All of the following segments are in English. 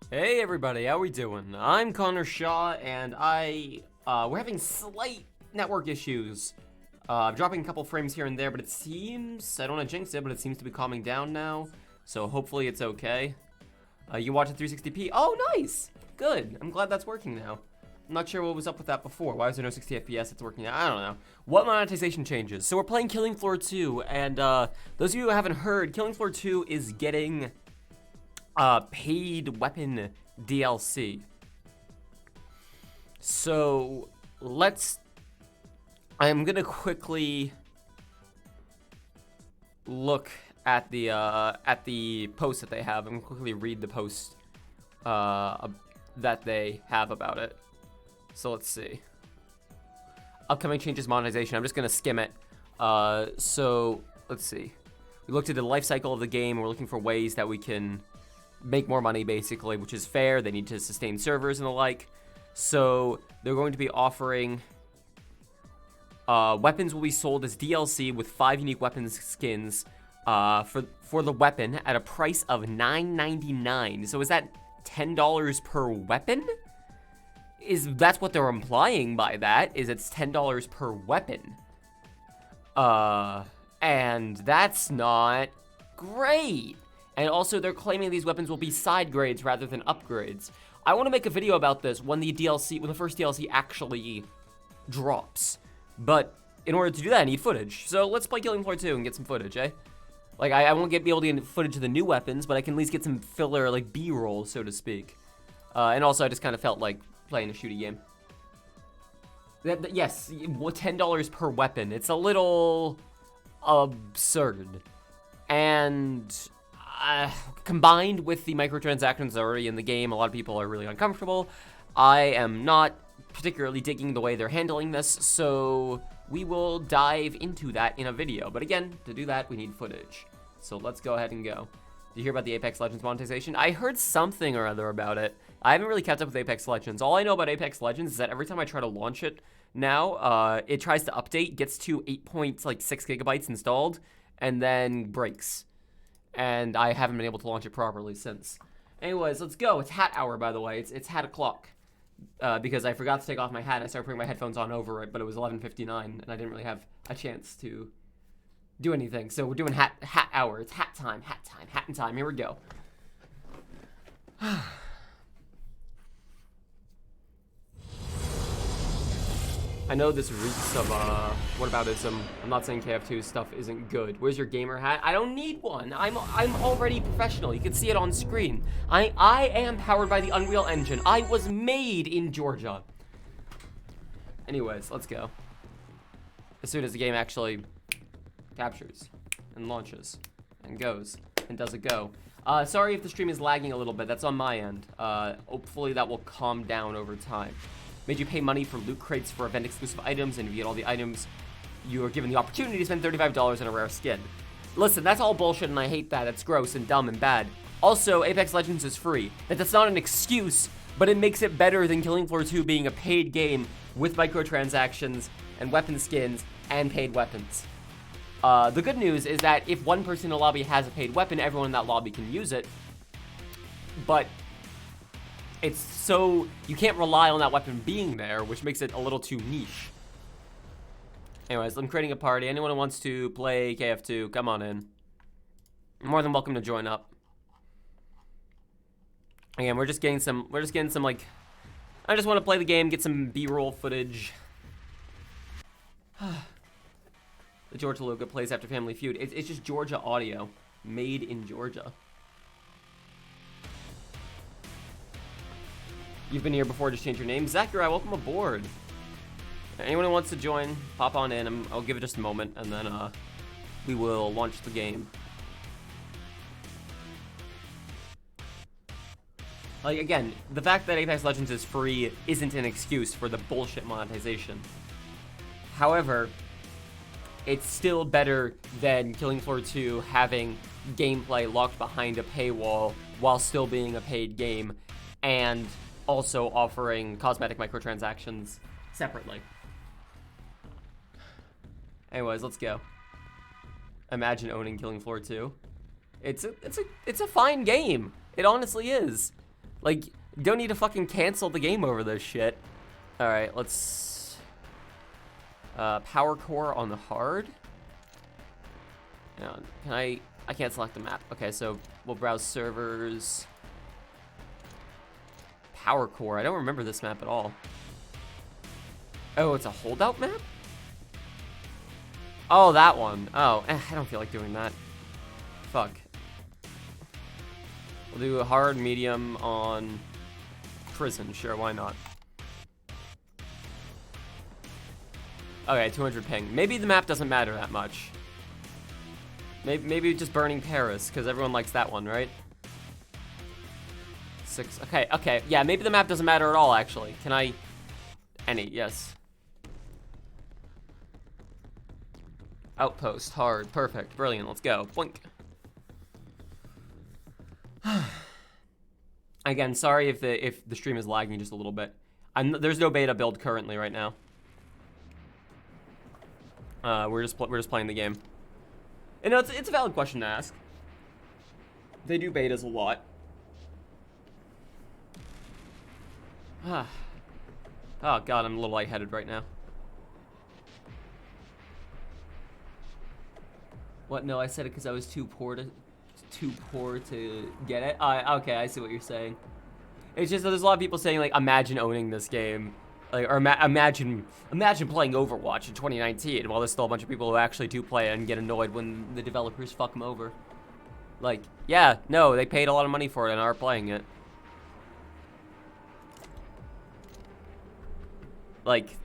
Hey everybody, how we doing? I'm Connor Shaw, and we're having slight network issues. I'm dropping a couple frames here and there, but it seems, I don't want to jinx it, but it seems to be calming down now. So hopefully it's okay. You watch at 360p? Oh, nice! Good, I'm glad that's working now. I'm not sure what was up with that before. Why is there no 60 FPS? It's working now. I don't know. What monetization changes? So we're playing Killing Floor 2, and those of you who haven't heard, Killing Floor 2 is getting paid weapon DLC. So I'm gonna quickly look at the post that they have. I'm gonna quickly read the post that they have about it. So let's see. Upcoming changes, monetization. I'm just gonna skim it. So let's see. We looked at the life cycle of the game. We're looking for ways that we can make more money, basically, which is fair. They need to sustain servers and the like. So they're going to be offering weapons will be sold as DLC with 5 unique weapons skins for the weapon at a price of $9.99. So is that $10 per weapon? That's what they're implying by that, is it's $10 per weapon. And that's not great. And also, they're claiming these weapons will be side grades rather than upgrades. I want to make a video about this when the first DLC actually drops. But in order to do that, I need footage. So let's play Killing Floor 2 and get some footage, eh? Like, I won't be able to get footage of the new weapons, but I can at least get some filler, like, B-roll, so to speak. And also, I just kind of felt like playing a shooty game. Yes, $10 per weapon. It's a little absurd. And combined with the microtransactions already in the game, a lot of people are really uncomfortable. I am not particularly digging the way they're handling this, so we will dive into that in a video. But again, to do that, we need footage. So let's go ahead and go. Did you hear about the Apex Legends monetization? I heard something or other about it. I haven't really kept up with Apex Legends. All I know about Apex Legends is that every time I try to launch it now, it tries to update, gets to 8.6 gigabytes installed, and then breaks. And I haven't been able to launch it properly since. Anyways, let's go. It's hat hour, by the way. It's hat o'clock. Because I forgot to take off my hat. I started putting my headphones on over it, but it was 11:59, and I didn't really have a chance to do anything. So we're doing hat hour. It's hat time, hat and time. Here we go. I know this reeks of whataboutism. I'm not saying KF2 stuff isn't good. Where's your gamer hat? I don't need one. I'm already professional. You can see it on screen. I am powered by the Unreal Engine. I was made in Georgia. Anyways, let's go. As soon as the game actually captures and launches and goes and does a go. Sorry if the stream is lagging a little bit. That's on my end. Hopefully that will calm down over time. Made you pay money for loot crates for event-exclusive items, and if you get all the items, you are given the opportunity to spend $35 on a rare skin. Listen, that's all bullshit, and I hate that. It's gross and dumb and bad. Also, Apex Legends is free. That's not an excuse, but it makes it better than Killing Floor 2 being a paid game with microtransactions and weapon skins and paid weapons. The good news is that if one person in a lobby has a paid weapon, everyone in that lobby can use it. But it's so, you can't rely on that weapon being there, which makes it a little too niche. Anyways, I'm creating a party. Anyone who wants to play KF2, come on in. You're more than welcome to join up. Again, we're just getting some like, I just want to play the game, get some B-roll footage. The Georgia logo plays after Family Feud. It's just Georgia audio, made in Georgia. You've been here before, just change your name. Zachary, welcome aboard. Anyone who wants to join, pop on in. I'll give it just a moment, and then we will launch the game. Like, again, the fact that Apex Legends is free isn't an excuse for the bullshit monetization. However, it's still better than Killing Floor 2 having gameplay locked behind a paywall while still being a paid game, and also offering cosmetic microtransactions separately. Anyways, let's go. Imagine owning Killing Floor 2. It's a fine game. It honestly is. Like, don't need to fucking cancel the game over this shit. All right, let's power core on the hard. Hang on, can I can't select the map. Okay, so we'll browse servers. Power core. I don't remember this map at all. Oh, it's a holdout map? Oh, that one. Oh, I don't feel like doing that. Fuck. We'll do a hard medium on prison. Sure, why not? Okay, 200 ping. Maybe the map doesn't matter that much. Maybe just burning Paris, because everyone likes that one, right? 6. Okay. Yeah, maybe the map doesn't matter at all, actually. Can I... Any, yes. Outpost, hard, perfect, brilliant, let's go. Boink. Again, sorry if the stream is lagging just a little bit. There's no beta build currently right now. We're just playing the game. And it's a valid question to ask. They do betas a lot. Oh god, I'm a little lightheaded right now. What? No, I said it because I was too poor to get it. Okay, I see what you're saying. It's just that there's a lot of people saying like, imagine owning this game, like, or imagine playing Overwatch in 2019. While there's still a bunch of people who actually do play it and get annoyed when the developers fuck them over. Like, yeah, no, they paid a lot of money for it and are playing it. Like,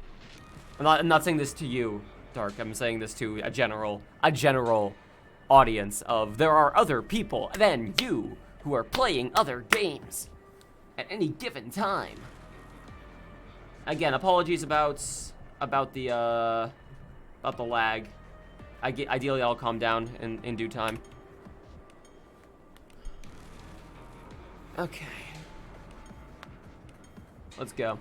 I'm not saying this to you, Dark. I'm saying this to a general audience of there are other people than you who are playing other games at any given time. Again, apologies about the lag. Ideally, I'll calm down in due time. Okay, let's go.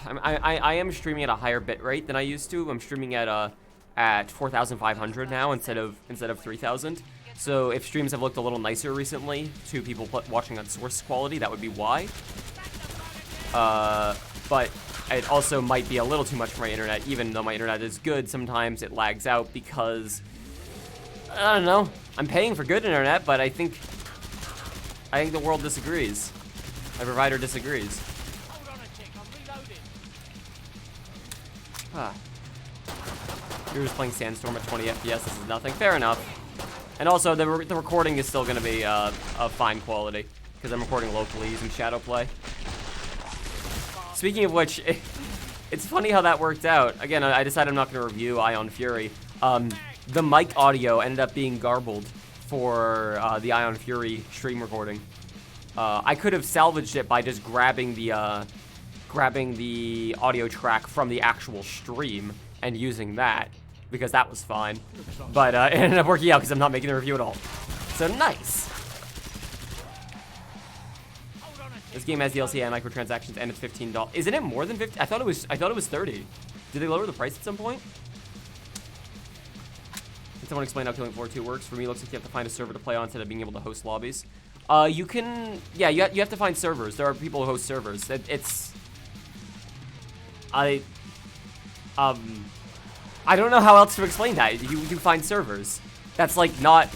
I am streaming at a higher bit rate than I used to. I'm streaming at 4,500 now instead of 3,000. So if streams have looked a little nicer recently to people watching on source quality, that would be why. But it also might be a little too much for my internet. Even though my internet is good, sometimes it lags out because I don't know. I'm paying for good internet, but I think the world disagrees. My provider disagrees. You're just playing Sandstorm at 20 FPS. This is nothing. Fair enough. And also, the recording is still going to be of fine quality because I'm recording locally using Shadowplay. Speaking of which, it's funny how that worked out. Again, I decided I'm not going to review Ion Fury. The mic audio ended up being garbled for the Ion Fury stream recording. I could have salvaged it by just grabbing the audio track from the actual stream and using that, because that was fine. But it ended up working out because I'm not making the review at all. So nice. This game has DLC and microtransactions, and it's $15. Isn't it more than 50? I thought it was 30. Did they lower the price at some point? Can someone explain how Killing Floor 2 works? For me, it looks like you have to find a server to play on instead of being able to host lobbies. You can, yeah, you have to find servers. There are people who host servers. I don't know how else to explain that. You find servers. That's like not...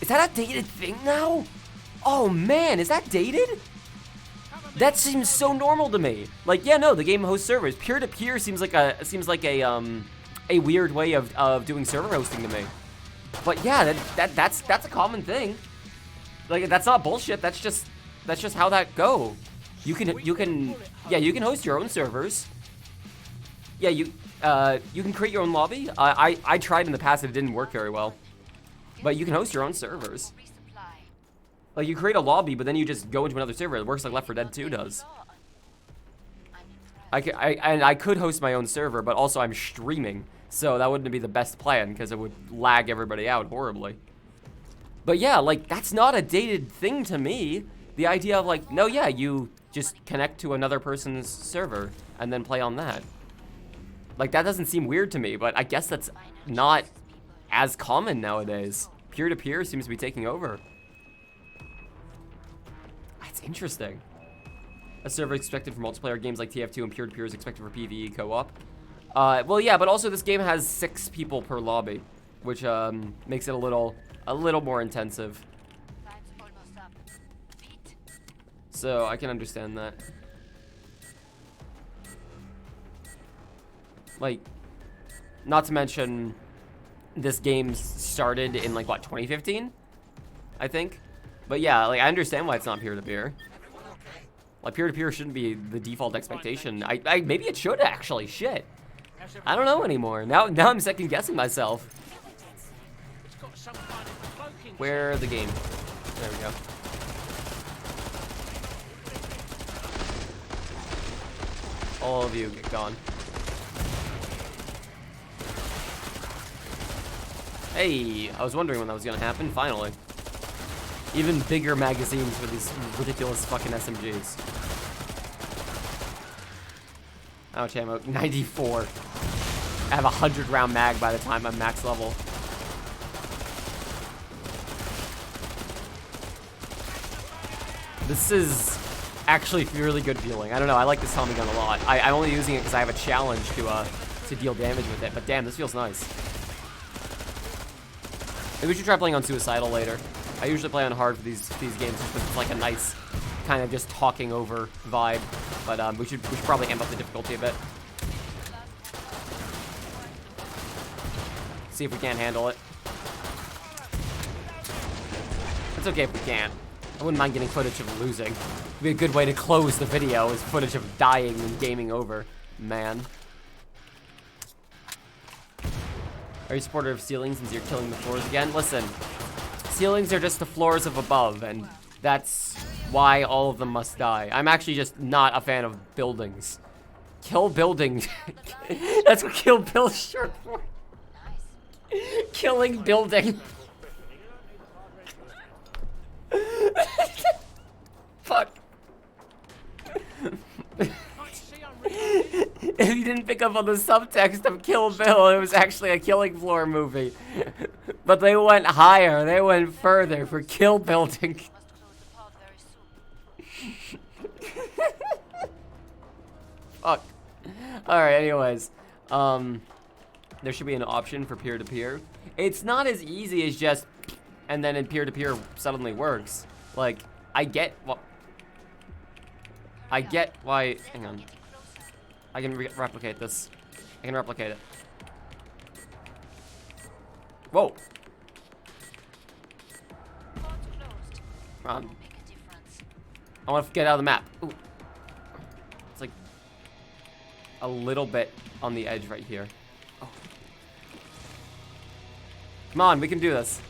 Is that a dated thing now? Oh man, is that dated? That seems so normal to me. Like, yeah, no, the game hosts servers. Peer-to-peer seems like a weird way of doing server hosting to me. But yeah, that's a common thing. Like, that's not bullshit. That's just how that go. You can host your own servers. Yeah, you can create your own lobby. I tried in the past, it didn't work very well. But you can host your own servers. Like, you create a lobby, but then you just go into another server. It works like Left 4 Dead 2 does. I could host my own server, but also I'm streaming. So that wouldn't be the best plan, because it would lag everybody out horribly. But yeah, like, that's not a dated thing to me. The idea of like, no, yeah, you just connect to another person's server and then play on that. Like, that doesn't seem weird to me, but I guess that's not as common nowadays. Peer-to-peer seems to be taking over. That's interesting. A server expected for multiplayer games like TF2 and peer-to-peer is expected for PvE co-op. Well, yeah, but also this game has 6 people per lobby, which makes it a little more intensive. So I can understand that. Like, not to mention, this game started in like what, 2015, I think. But yeah, like I understand why it's not peer-to-peer. Like peer-to-peer shouldn't be the default expectation. I maybe it should actually. Shit. I don't know anymore. Now I'm second guessing myself. Where are the game? There we go. All of you get gone. Hey, I was wondering when that was gonna happen. Finally. Even bigger magazines for these ridiculous fucking SMGs. Ouch, ammo. 94. I have a 100-round mag by the time I'm max level. This is actually a really good feeling. I don't know, I like this Tommy gun a lot. I'm only using it because I have a challenge to deal damage with it, but damn, this feels nice. Maybe we should try playing on Suicidal later. I usually play on hard for these games because it's like a nice kind of just talking over vibe. But we should probably amp up the difficulty a bit. See if we can't handle it. It's okay if we can't. I wouldn't mind getting footage of losing. It'd be a good way to close the video is footage of dying and gaming over. Man. Are you a supporter of ceilings since you're killing the floors again? Listen, ceilings are just the floors of above, and that's why all of them must die. I'm actually just not a fan of buildings. Kill building. That's what Kill Bill's short for. Killing building. Fuck. If you didn't pick up on the subtext of Kill Bill, it was actually a killing floor movie. But they went higher, they went further for kill building. Fuck. Alright, anyways. There should be an option for peer-to-peer. It's not as easy as just, and then in peer-to-peer suddenly works. Like, I get why, hang on. I can replicate this. I can replicate it. Whoa. Come on. I want to get out of the map. Ooh. It's like a little bit on the edge right here. Oh. Come on, we can do this.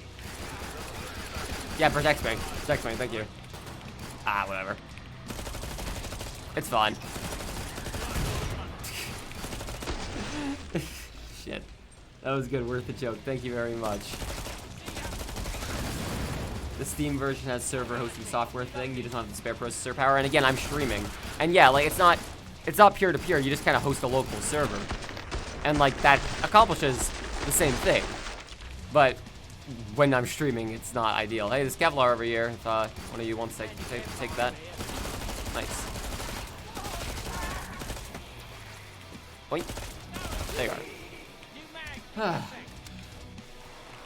Yeah, protect me. Protect me, thank you. Ah, whatever. It's fine. Shit. That was good, worth the joke. Thank you very much. The Steam version has server hosting software thing. You just don't have the spare processor power. And again, I'm streaming. And yeah, like it's not peer-to-peer. You just kind of host a local server. And like that accomplishes the same thing. But when I'm streaming, it's not ideal. Hey, there's Kevlar over here. If one of you wants to take that. Nice. Boink. There you are.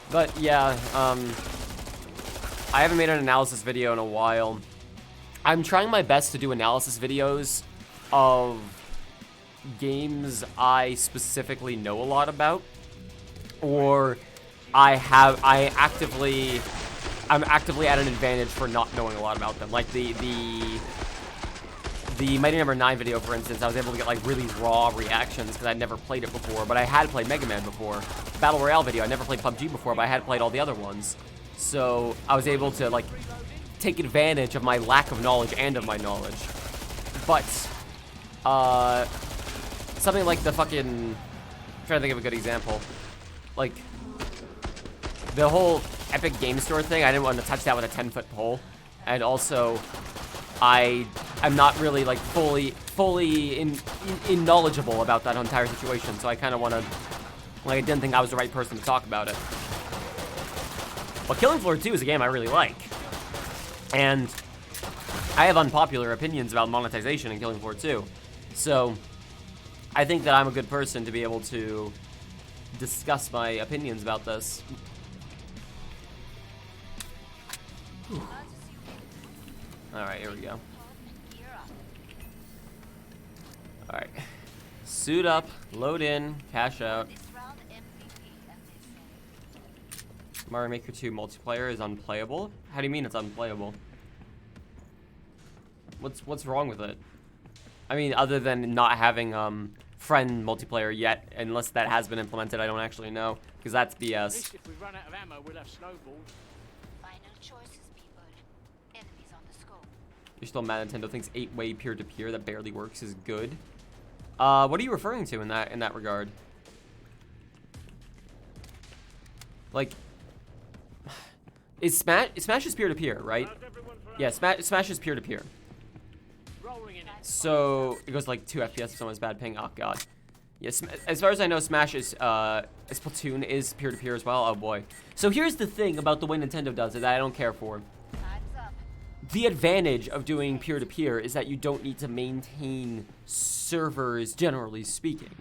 But yeah, I haven't made an analysis video in a while. I'm trying my best to do analysis videos of games I specifically know a lot about, or I'm actively at an advantage for not knowing a lot about them. Like the Mighty Number 9 video, for instance, I was able to get like really raw reactions because I'd never played it before, but I had played Mega Man before. Battle Royale video, I never played PUBG before, but I had played all the other ones. So I was able to like take advantage of my lack of knowledge and of my knowledge. But something like the fucking, I'm trying to think of a good example. Like the whole Epic Game Store thing, I didn't want to touch that with a 10-foot pole. And also I'm not really like fully in knowledgeable about that entire situation, so I kind of want to, like, I didn't think I was the right person to talk about it. But Killing Floor 2 is a game I really like, and I have unpopular opinions about monetization in Killing Floor 2. So, I think that I'm a good person to be able to discuss my opinions about this. Alright, here we go. Alright. Suit up, load in, cash out. Mario Maker 2 multiplayer is unplayable? How do you mean it's unplayable? What's wrong with it? I mean, other than not having friend multiplayer yet, unless that has been implemented, I don't actually know, because that's BS. If we run out of ammo, we'll have snowballs. Final choices, people. Enemies on the scope. You're still mad Nintendo thinks 8-way peer-to-peer that barely works is good. What are you referring to in that regard? Like, Smash is peer-to-peer, right? Yeah, Smash is peer-to-peer. So it goes like 2 FPS if someone's bad ping. Oh god. Yes, as far as I know, Smash is Splatoon is peer-to-peer as well. Oh boy. So here's the thing about the way Nintendo does it that I don't care for. The advantage of doing peer-to-peer is that you don't need to maintain servers, generally speaking.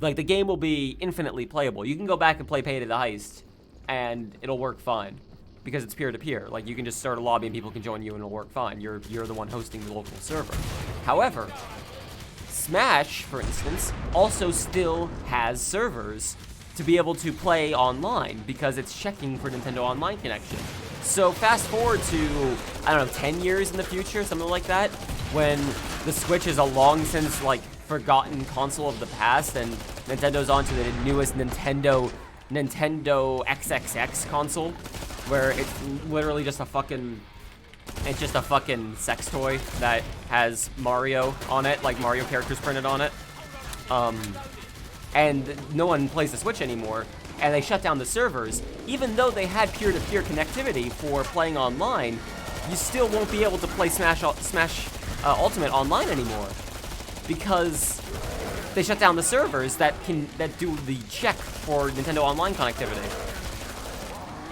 Like, the game will be infinitely playable. You can go back and play Pay to the Heist, and it'll work fine. Because it's peer-to-peer. Like, you can just start a lobby and people can join you and it'll work fine. You're the one hosting the local server. However, Smash, for instance, also still has servers to be able to play online because it's checking for Nintendo Online connection. So fast forward to, I don't know, 10 years in the future, something like that, when the Switch is a long since, like, forgotten console of the past and Nintendo's onto the newest Nintendo XXX console, where it's literally just a fucking sex toy that has Mario on it, like Mario characters printed on it. And no one plays the Switch anymore, and they shut down the servers. Even though they had peer-to-peer connectivity for playing online, you still won't be able to play Smash Ultimate online anymore because they shut down the servers that do the check for Nintendo Online connectivity.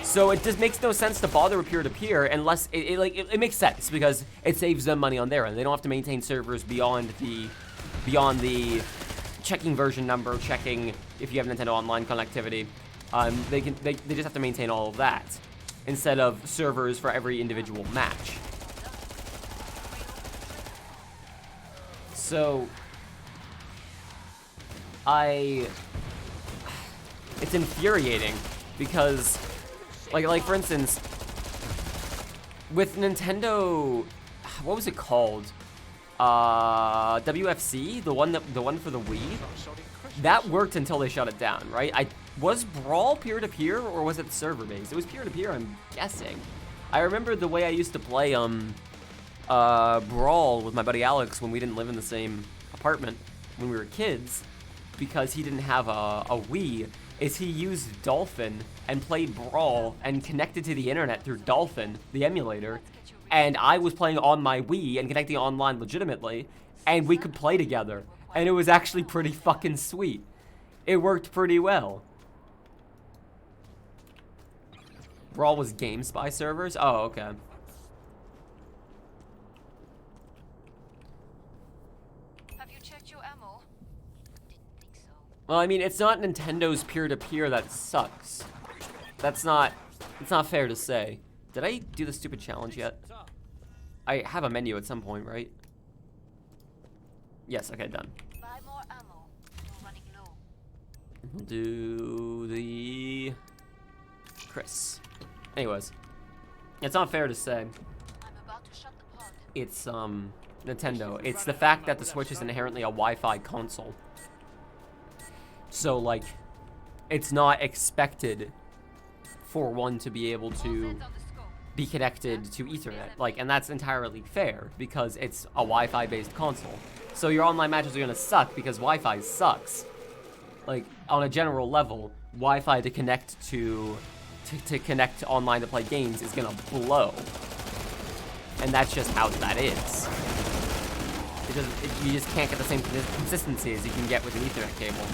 So it just makes no sense to bother with peer-to-peer unless it makes sense because it saves them money on their end. They don't have to maintain servers beyond the checking version number, checking if you have Nintendo Online connectivity. They just have to maintain all of that instead of servers for every individual match. So it's infuriating because like for instance with Nintendo, what was it called? WFC, the one for the Wii, that worked until they shut it down, right? Was Brawl peer-to-peer or was it server-based? It was peer-to-peer, I'm guessing. I remember the way I used to play Brawl with my buddy Alex when we didn't live in the same apartment when we were kids, because he didn't have a Wii, is he used Dolphin and played Brawl and connected to the internet through Dolphin, the emulator, and I was playing on my Wii and connecting online legitimately, and we could play together, and it was actually pretty fucking sweet. It worked pretty well. Brawl was GameSpy servers? Oh, okay. Have you checked your ammo? Didn't think so. Well, I mean, it's not Nintendo's peer-to-peer that sucks. It's not fair to say. Did I do the stupid challenge yet? I have a menu at some point, right? Yes, okay, done. Buy more ammo. We're running low. We'll do the Chris. Anyways, it's not fair to say. I'm about to shut the pod. It's Nintendo. It's the fact that the Switch is inherently a Wi-Fi console. So like, it's not expected for one to be able to be connected to Ethernet. Like, and that's entirely fair because it's a Wi-Fi based console. So your online matches are gonna suck because Wi-Fi sucks. Like, on a general level, Wi-Fi to connect to connect online to play games is gonna blow. And that's just how that is. You just can't get the same consistency as you can get with an Ethernet cable.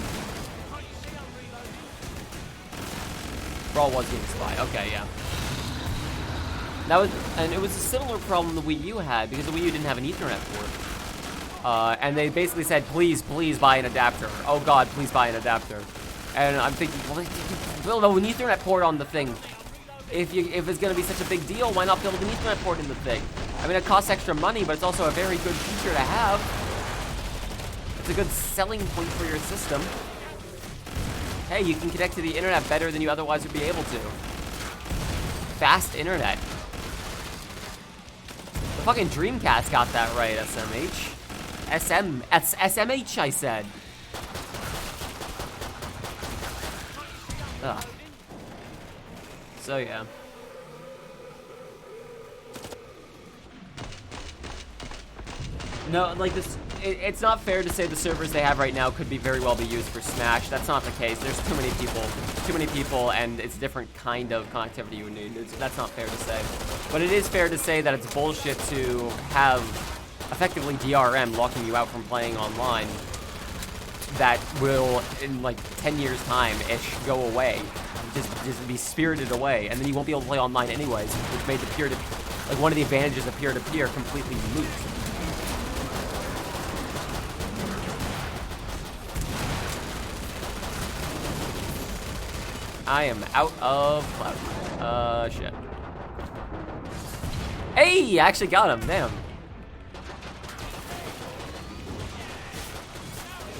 Brawl was GameSpy. Okay, yeah. And it was a similar problem the Wii U had, because the Wii U didn't have an Ethernet port. And they basically said, please buy an adapter. Oh god, please buy an adapter. And I'm thinking, well, build an Ethernet port on the thing. If it's gonna be such a big deal, why not build an Ethernet port in the thing? I mean, it costs extra money, but it's also a very good feature to have. It's a good selling point for your system. Hey, you can connect to the internet better than you otherwise would be able to. Fast internet. The fucking Dreamcast got that right, SMH. SMH, I said. Ugh. So, yeah. No, like this, it's not fair to say the servers they have right now could very well be used for Smash. That's not the case. There's too many people, and it's a different kind of connectivity you need. That's not fair to say. But it is fair to say that it's bullshit to have effectively DRM locking you out from playing online that will, in like 10 years time-ish, go away. Just be spirited away, and then you won't be able to play online anyways, which made the like one of the advantages of peer-to-peer completely moot. I am out of cloud. Shit. Hey, I actually got him, damn.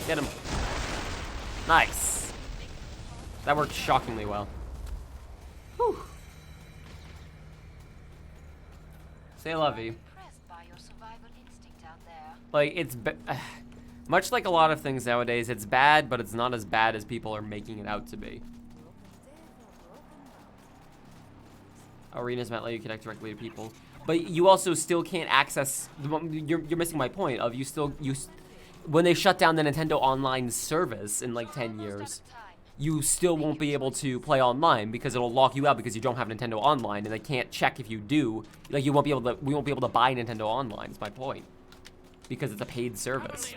Get him. Nice. That worked shockingly well. Whew. Say lovey. Impressed by your survival instinct out there. Like, it's much like a lot of things nowadays, it's bad, but it's not as bad as people are making it out to be. Arenas might let you connect directly to people, but you also still can't access. You're missing my point of when they shut down the Nintendo Online service in like 10 years, you still won't be able to play online because it'll lock you out because you don't have Nintendo Online, and they can't check if you do. Like we won't be able to buy Nintendo Online. Is my point, because it's a paid service.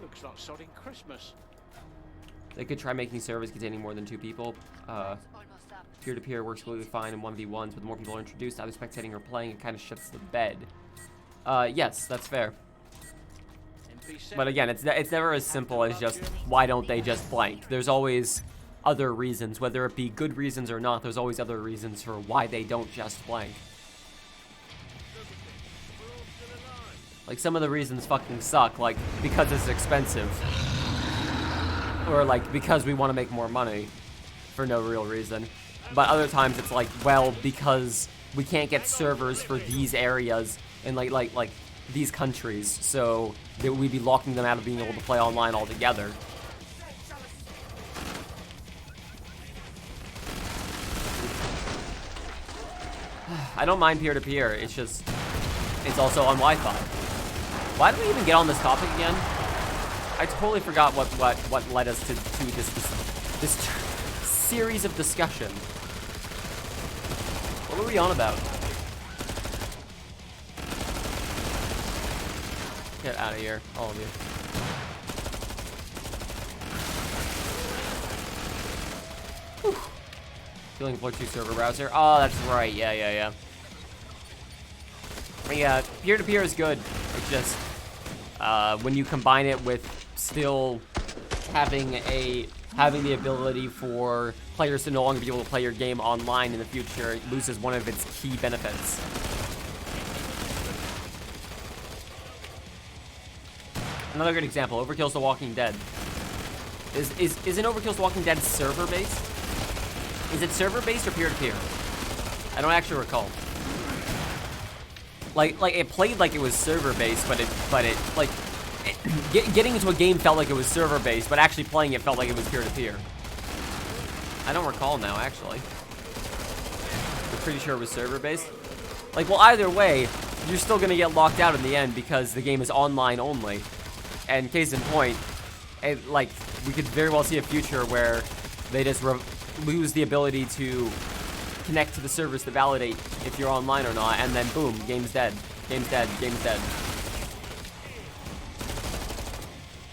Looks like sodding Christmas. They could try making servers containing more than 2 people. Peer-to-peer works completely fine in 1v1s, but the more people are introduced, either spectating or playing, it kind of shits the bed. Yes, that's fair. But again, it's never as simple as just, why don't they just blank? There's always other reasons, whether it be good reasons or not, there's always other reasons for why they don't just blank. Like, some of the reasons fucking suck, like, because it's expensive. Or, like, because we want to make more money for no real reason. But other times it's like, well, because we can't get servers for these areas in like these countries, so we'd be locking them out of being able to play online altogether. I don't mind peer-to-peer, it's just, it's also on Wi-Fi. Why did we even get on this topic again? I totally forgot what led us to this series of discussion. What were we on about? Get out of here, all of you. Whew. Feeling Floor 2 server browser. Oh, that's right. Yeah. Yeah, peer-to-peer is good. It's just when you combine it with still having the ability for players to no longer be able to play your game online in the future, it loses one of its key benefits. Another good example, Overkill's The Walking Dead. Isn't Overkill's The Walking Dead server-based? Is it server-based or peer-to-peer? I don't actually recall. Like it played like it was server-based, but getting into a game felt like it was server-based, but actually playing it felt like it was peer-to-peer. I don't recall now, actually. I'm pretty sure it was server-based. Like, well, either way, you're still gonna get locked out in the end because the game is online only. And case in point, like, we could very well see a future where they just lose the ability to connect to the servers to validate if you're online or not, and then boom, game's dead. Game's dead.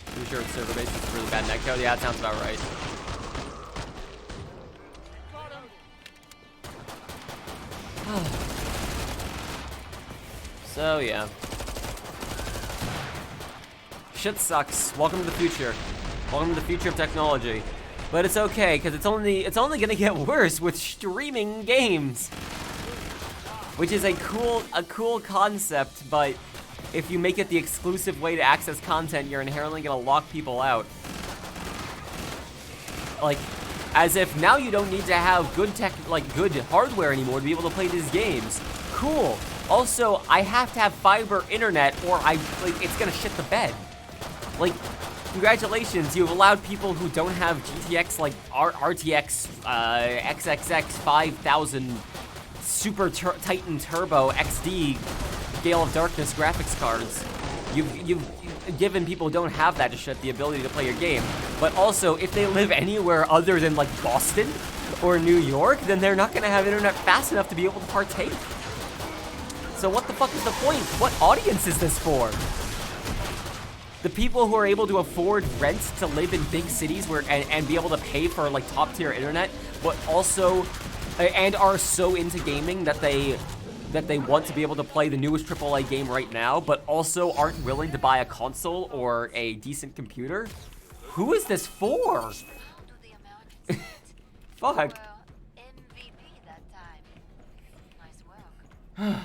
Pretty sure it's server-based. It's a really bad netcode. Yeah, that sounds about right. So yeah. Shit sucks. Welcome to the future. Welcome to the future of technology. But it's okay, because it's only gonna get worse with streaming games. Which is a cool concept, but if you make it the exclusive way to access content, you're inherently gonna lock people out. Like, as if now you don't need to have good hardware anymore to be able to play these games. Cool. Also, I have to have fiber internet or it's gonna shit the bed. Like, congratulations, you've allowed people who don't have GTX, like RTX, XXX 5000 Super Titan Turbo XD Gale of Darkness graphics cards. You've given people who don't have that shit the ability to play your game. But also, if they live anywhere other than like Boston or New York, then they're not gonna have internet fast enough to be able to partake. So what the fuck is the point? What audience is this for? The people who are able to afford rent to live in big cities and be able to pay for like top tier internet, but also and are so into gaming that they want to be able to play the newest AAA game right now, but also aren't willing to buy a console or a decent computer? Who is this for? Fuck. MVP that time. Nice work.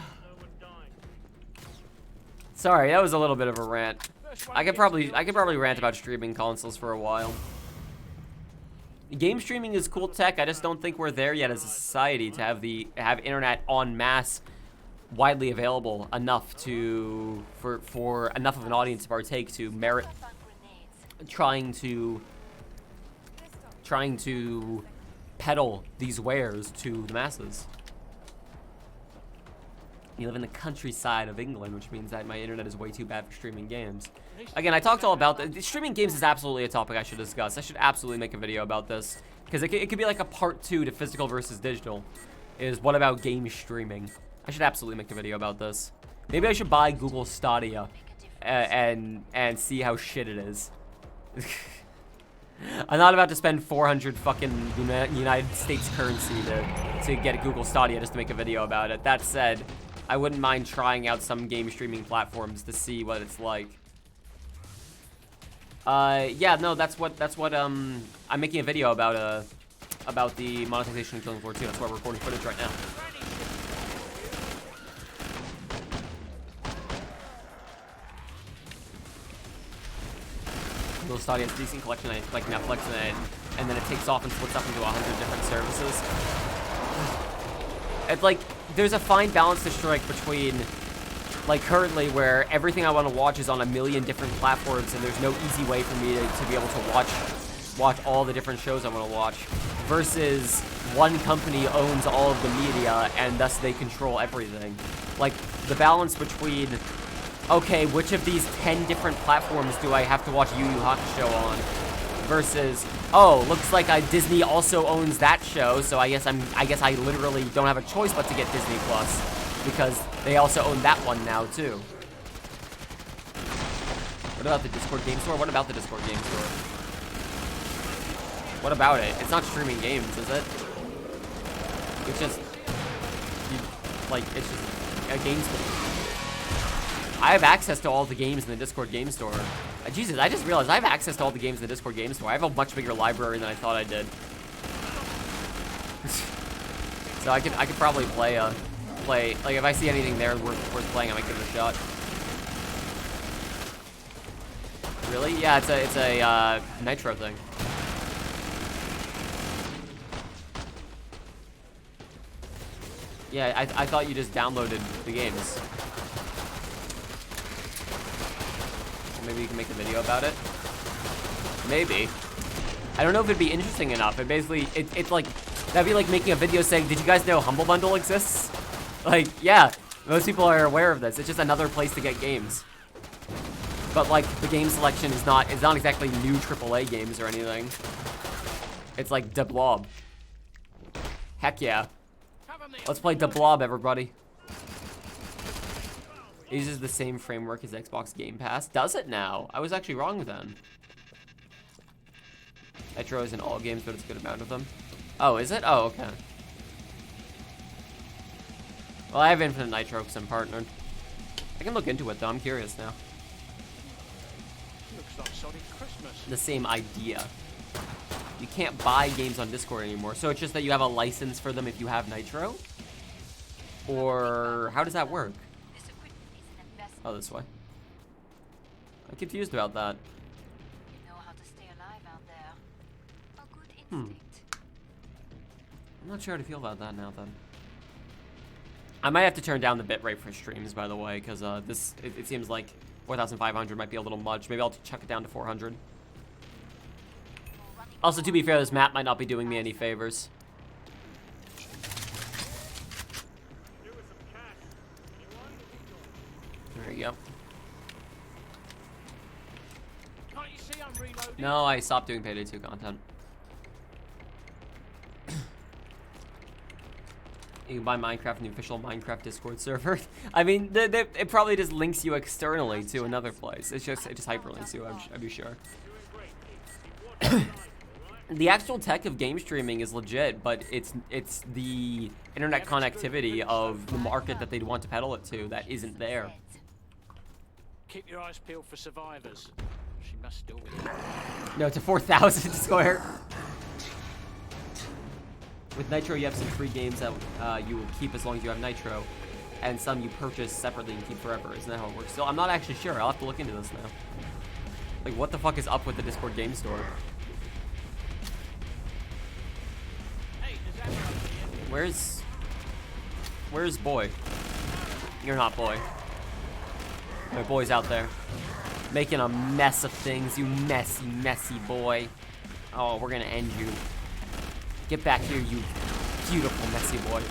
Sorry, that was a little bit of a rant. I could probably rant about streaming consoles for a while. Game streaming is cool tech. I just don't think we're there yet as a society to have internet en masse, widely available enough for enough of an audience to partake to merit trying to peddle these wares to the masses. You live in the countryside of England, which means that my internet is way too bad for streaming games. Again, I talked all about that. Streaming games is absolutely a topic I should discuss. I should absolutely make a video about this, because it could be like a part 2 to physical versus digital. Is what about game streaming? I should absolutely make a video about this. Maybe I should buy Google Stadia and see how shit it is. I'm not about to spend 400 fucking United States currency to get Google Stadia just to make a video about it. That said, I wouldn't mind trying out some game streaming platforms to see what it's like. Yeah, no, that's what I'm making a video about the monetization of Killing Floor 2. That's why we're recording footage right now. Google Stadia has a decent collection like Netflix, and then it takes off and splits up into 100 different services. It's like there's a fine balance to strike between, like, currently where everything I want to watch is on a million different platforms and there's no easy way for me to be able to watch all the different shows I want to watch, versus one company owns all of the media and thus they control everything. Like, the balance between, okay, which of these 10 different platforms do I have to watch Yu Yu Hakusho on? Versus, oh, looks like Disney also owns that show, so I guess I literally don't have a choice but to get Disney Plus, because they also own that one now too. What about the Discord Game Store? What about the Discord Game Store? What about it? It's not streaming games, is it? It's just, it's just a game store. I have access to all the games in the Discord Game Store. Jesus, I just realized I have access to all the games in the Discord Game Store. I have a much bigger library than I thought I did. So I could probably play, like, if I see anything there worth playing, I might give it a shot. Really? Yeah, it's a Nitro thing. Yeah, I thought you just downloaded the games. Maybe you can make a video about it. Maybe. I don't know if it'd be interesting enough. It basically, it's like, that'd be like making a video saying, did you guys know Humble Bundle exists? Like, yeah, most people are aware of this. It's just another place to get games. But like, the game selection is not exactly new AAA games or anything. It's like Da Blob. Heck yeah. Let's play Da Blob, everybody. It uses the same framework as Xbox Game Pass. Does it now? I was actually wrong then. Nitro is in all games, but it's a good amount of them. Oh, is it? Oh, okay. Well, I have infinite nitro because I'm partnered. I can look into it though. I'm curious now. Looks like Sonic Christmas. The same idea. You can't buy games on Discord anymore, so it's just that you have a license for them if you have nitro? Or how does that work? This equipment is an investment. Oh, this way. I'm confused about that. You know how to stay alive out there. A good Hmm. instinct. I'm not sure how to feel about that now, then. I might have to turn down the bitrate for streams, by the way, because it seems like 4,500 might be a little much. Maybe I'll chuck it down to 400. Also, to be fair, this map might not be doing me any favors. There you go. Can't you see I'm reloading? No, I stopped doing Payday 2 content. You can buy Minecraft in the official Minecraft Discord server. I mean, it probably just links you externally to another place. It just hyperlinks you, I'm be sure. The actual tech of game streaming is legit, but it's the internet connectivity of the market that they'd want to peddle it to that isn't there. Keep your eyes peeled for survivors. She must still be. No, to 4,000 square. With Nitro, you have some free games that you will keep as long as you have Nitro, and some you purchase separately and keep forever. Isn't that how it works? So I'm not actually sure. I'll have to look into this now. Like, what the fuck is up with the Discord game store? Hey, there's ammo over here. Where's boy? You're not boy. No, boy's out there. Making a mess of things, you messy, messy boy. Oh, we're gonna end you. Get back here, you beautiful, messy boy.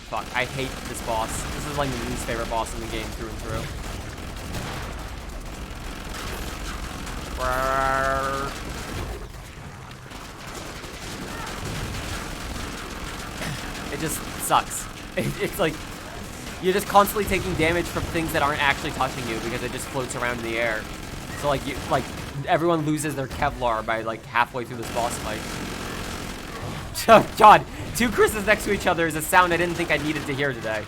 Fuck, I hate this boss. This is like my least favorite boss in the game through and through. It just sucks. It's like you're just constantly taking damage from things that aren't actually touching you because it just floats around in the air. So like everyone loses their Kevlar by like halfway through this boss fight. Oh God, two Chris's next to each other is a sound I didn't think I needed to hear today.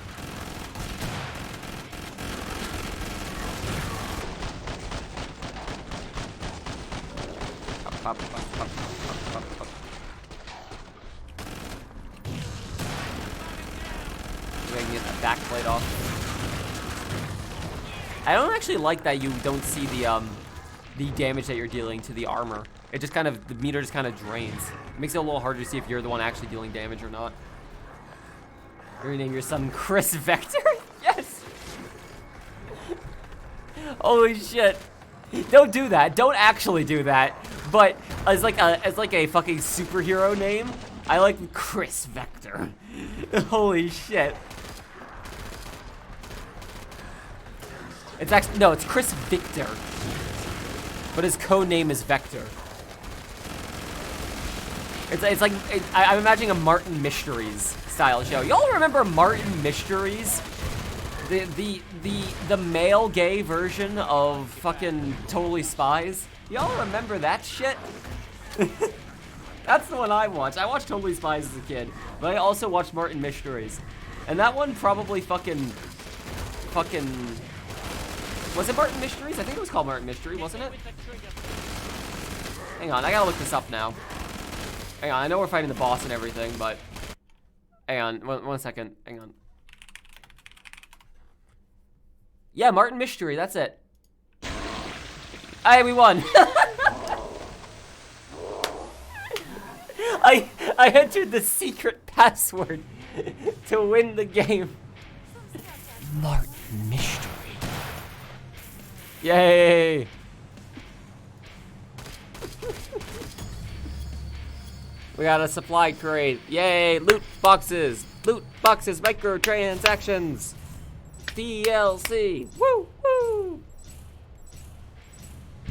Maybe I can get that back plate off. I don't actually like that you don't see the damage that you're dealing to the armor. It just kind of, the meter just kind of drains. It makes it a little harder to see if you're the one actually dealing damage or not. You're gonna name your son Chris Vector? Yes! Holy shit. Don't do that. Don't actually do that. But as like a fucking superhero name, I like Chris Vector. Holy shit. It's actually, no, it's Chris Victor. But his code name is Vector. It's like, I'm imagining a Martin Mysteries style show. Y'all remember Martin Mysteries? The male gay version of fucking Totally Spies? Y'all remember that shit? That's the one I watched. I watched Totally Spies as a kid, but I also watched Martin Mysteries. And that one probably fucking... Was it Martin Mysteries? I think it was called Martin Mystery, wasn't it? Hang on, I gotta look this up now. Hang on, I know we're fighting the boss and everything, but... Hang on, one second, hang on. Yeah, Martin Mystery, that's it. Hey, we won! I entered the secret password to win the game. Martin Mystery. Yay! We got a supply crate. Yay! Loot boxes! Loot boxes, microtransactions! DLC! Woo! Woo!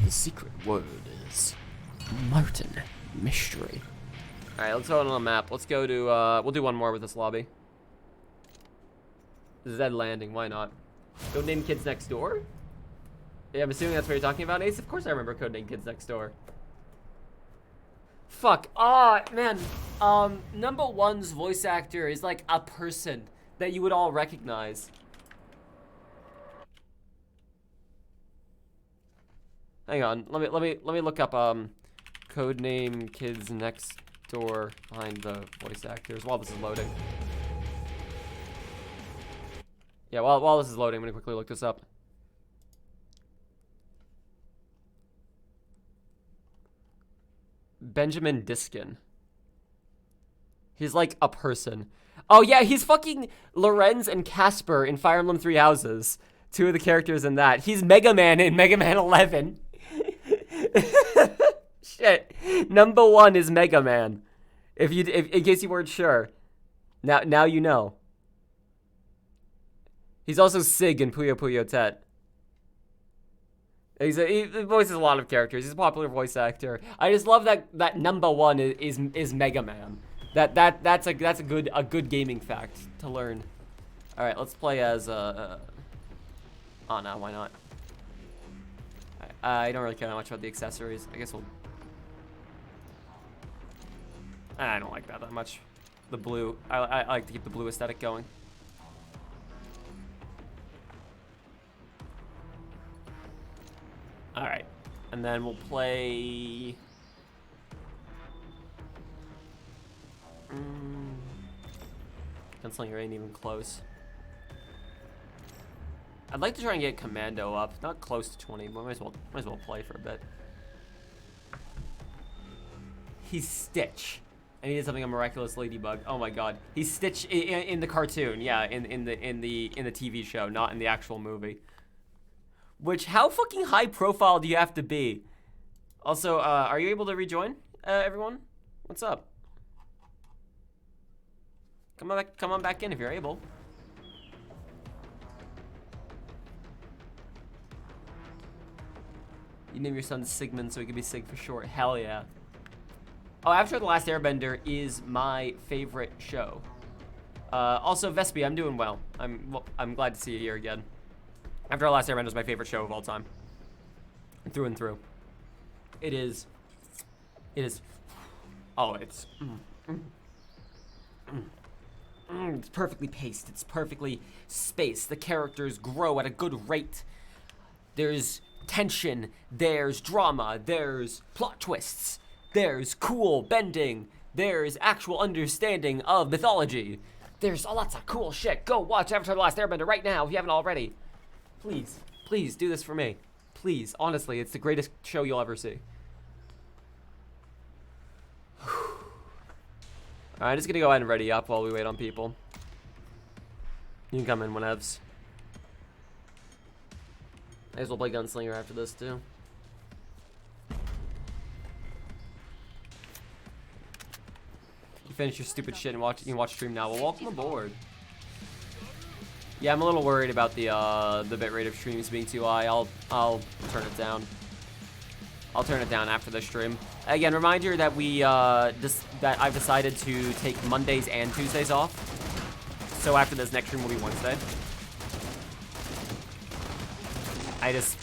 The secret word is Martin Mystery. Alright, let's go on the map. Let's go to, we'll do one more with this lobby. Zed Landing, why not? Codename Kids Next Door? Yeah, I'm assuming that's what you're talking about, Ace. Of course I remember Codename Kids Next Door. Fuck. Oh, man. Number one's voice actor is like a person that you would all recognize. Hang on. Let me look up codename kids next door behind the voice actors while this is loading. Yeah, while this is loading, I'm gonna quickly look this up. Benjamin Diskin. He's like a person. Oh yeah, he's fucking Lorenz and Casper in Fire Emblem Three Houses. Two of the characters in that. He's Mega Man in Mega Man 11. Shit. Number one is Mega Man. If in case you weren't sure. Now you know. He's also Sig in Puyo Puyo Tet. He voices a lot of characters. He's a popular voice actor. I just love that number one is Mega Man. That's a good gaming fact to learn. All right, let's play as oh no, why not? I don't really care that much about the accessories. I guess we'll. I don't like that much. The blue. I like to keep the blue aesthetic going. All right, and then we'll play. Gunslinger ain't even close. I'd like to try and get Commando up, not close to 20, but might as well play for a bit. He's Stitch, and he did something a miraculous ladybug. Oh my god, he's Stitch in the cartoon, yeah, in the TV show, not in the actual movie. Which, how fucking high profile do you have to be? Also, are you able to rejoin, everyone? What's up? Come on back in if you're able. You name your son Sigmund so he can be Sig for short. Hell yeah. Oh, Avatar: The Last Airbender is my favorite show. Also, Vespi, I'm doing well. I'm glad to see you here again. Avatar: The Last Airbender is my favorite show of all time. Through and through. It is. Oh, it's. It's perfectly paced. It's perfectly spaced. The characters grow at a good rate. There's tension. There's drama. There's plot twists. There's cool bending. There's actual understanding of mythology. There's lots of cool shit. Go watch Avatar: The Last Airbender right now if you haven't already. Please do this for me. Please, honestly, it's the greatest show you'll ever see. Alright, just gonna go ahead and ready up while we wait on people. You can come in whenevs. May as well play Gunslinger after this too. You finish your stupid shit and you can watch stream now. Well, welcome aboard. Yeah, I'm a little worried about the bitrate of streams being too high. I'll turn it down. I'll turn it down after the stream. Again, reminder that that I've decided to take Mondays and Tuesdays off. So after this next stream will be Wednesday. I just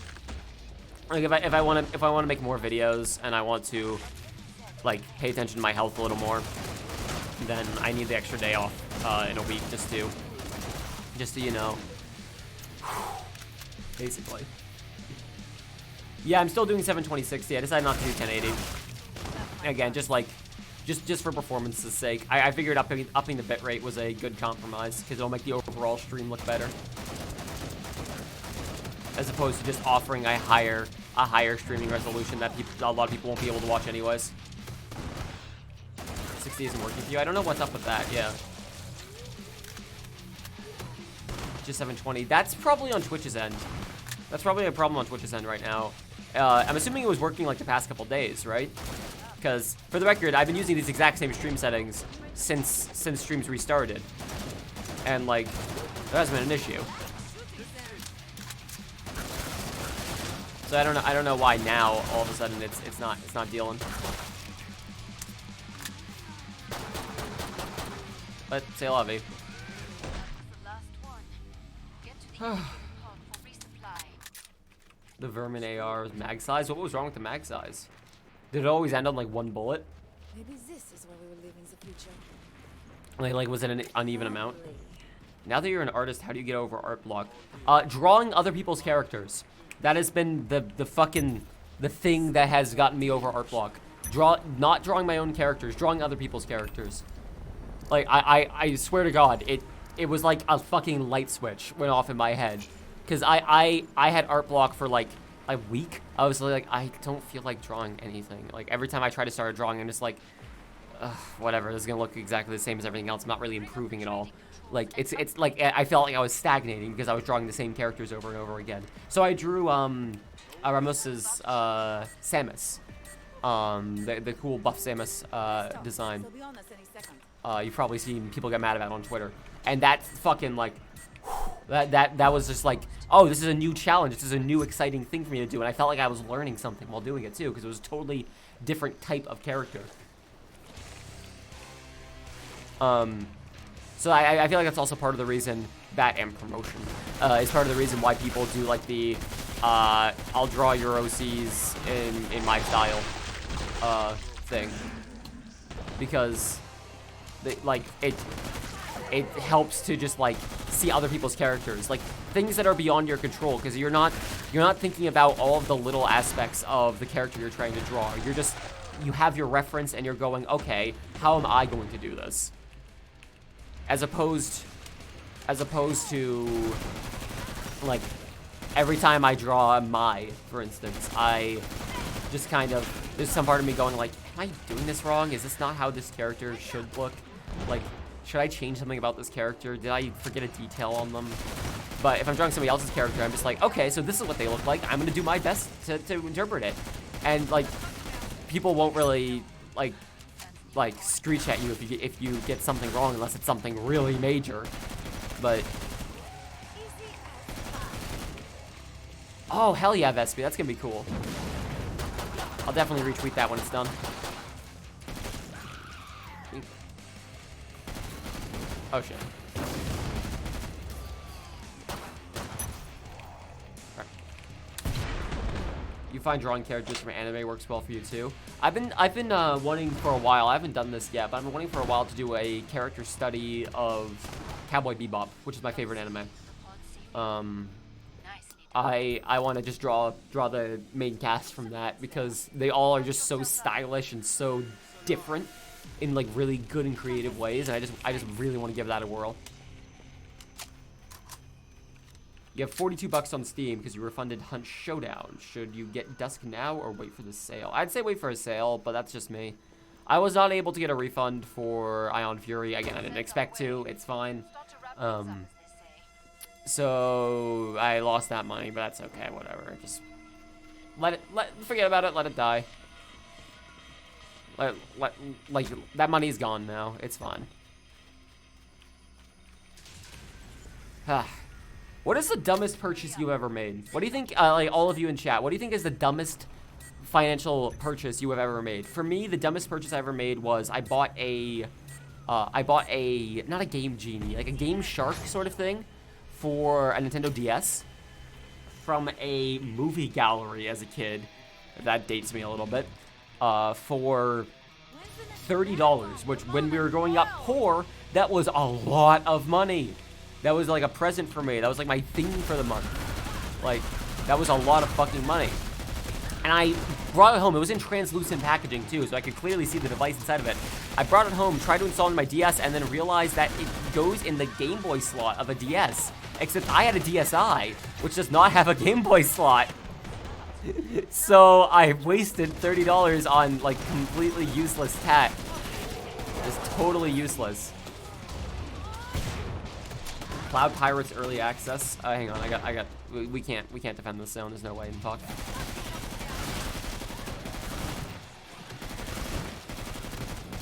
like if I want to make more videos and I want to like pay attention to my health a little more, then I need the extra day off in a week just to you know, basically. Yeah, I'm still doing 720/60. I decided not to do 1080. Again, just for performance's sake. I figured upping the bitrate was a good compromise because it'll make the overall stream look better, as opposed to just offering a higher streaming resolution that a lot of people won't be able to watch anyways. 60 isn't working for you. I don't know what's up with that. Yeah. Just 720. That's probably on Twitch's end. That's probably a problem on Twitch's end right now. I'm assuming it was working like the past couple days, right? Because for the record, I've been using these exact same stream settings since streams restarted, and like there hasn't been an issue. So I don't know why now all of a sudden it's not dealing. But say la vie. The Vermin AR mag size? What was wrong with the mag size? Did it always end on like one bullet? Maybe this is where we will live in the future. Like was it an uneven amount? Now that you're an artist, how do you get over art block? Drawing other people's characters. That has been the thing that has gotten me over art block. Not drawing my own characters, drawing other people's characters. Like, I swear to God, it was like a fucking light switch went off in my head. Because I had art block for like a week. I was like, I don't feel like drawing anything. Like, every time I try to start a drawing, I'm just like, whatever, this is gonna look exactly the same as everything else. I'm not really improving at all. Like, it's like, I felt like I was stagnating because I was drawing the same characters over and over again. So I drew, Ramos's, Samus. The cool buff Samus, design. They'll be on us any second. You've probably seen people get mad about it on Twitter. And that fucking, like, that was just like, oh, this is a new challenge. This is a new exciting thing for me to do. And I felt like I was learning something while doing it, too, because it was a totally different type of character. So I feel like that's also part of the reason that, and promotion, is part of the reason why people do, like, the, I'll draw your OCs in my style, thing. Because, it helps to just, like, see other people's characters, like, things that are beyond your control, because you're not thinking about all of the little aspects of the character you're trying to draw. You have your reference and you're going, okay, how am I going to do this? As opposed to, like, every time I draw Mai, for instance, I just kind of, there's some part of me going like, am I doing this wrong? Is this not how this character should look? Like, should I change something about this character? Did I forget a detail on them? But if I'm drawing somebody else's character, I'm just like, okay, so this is what they look like. I'm gonna do my best to interpret it. And, like, people won't really, like screech at you if you get something wrong, unless it's something really major. But oh, hell yeah, Vespi, that's gonna be cool. I'll definitely retweet that when it's done. Oh shit. Right. You find drawing characters from anime works well for you too? I've been wanting for a while. I haven't done this yet, but I've been wanting for a while to do a character study of Cowboy Bebop, which is my favorite anime. I want to just draw the main cast from that, because they all are just so stylish and so different in, like, really good and creative ways, and I just really want to give that a whirl. You have 42 bucks on Steam because you refunded Hunt Showdown. Should you get Dusk now or wait for the sale? I'd say wait for a sale, but that's just me. I was not able to get a refund for Ion Fury. Again, I didn't expect to. It's fine. So I lost that money, but that's okay. Whatever. Just forget about it. Let it die. Like, that money's gone now. It's fine. What is the dumbest purchase you ever made? What do you think, like, all of you in chat, what do you think is the dumbest financial purchase you have ever made? For me, the dumbest purchase I ever made was I bought a, not a Game Genie, like a Game Shark sort of thing for a Nintendo DS from a movie gallery as a kid. That dates me a little bit. For $30, which when we were growing up poor, that was a lot of money. That was like a present for me. That was like my thing for the month. Like, that was a lot of fucking money. And I brought it home. It was in translucent packaging too, so I could clearly see the device inside of it. I brought it home, tried to install it on my DS, and then realized that it goes in the Game Boy slot of a DS. Except I had a DSi, which does not have a Game Boy slot. So I wasted $30 on, like, completely useless tech. Just totally useless. Cloud Pirates early access. Hang on, we can't defend this zone. There's no way to talk.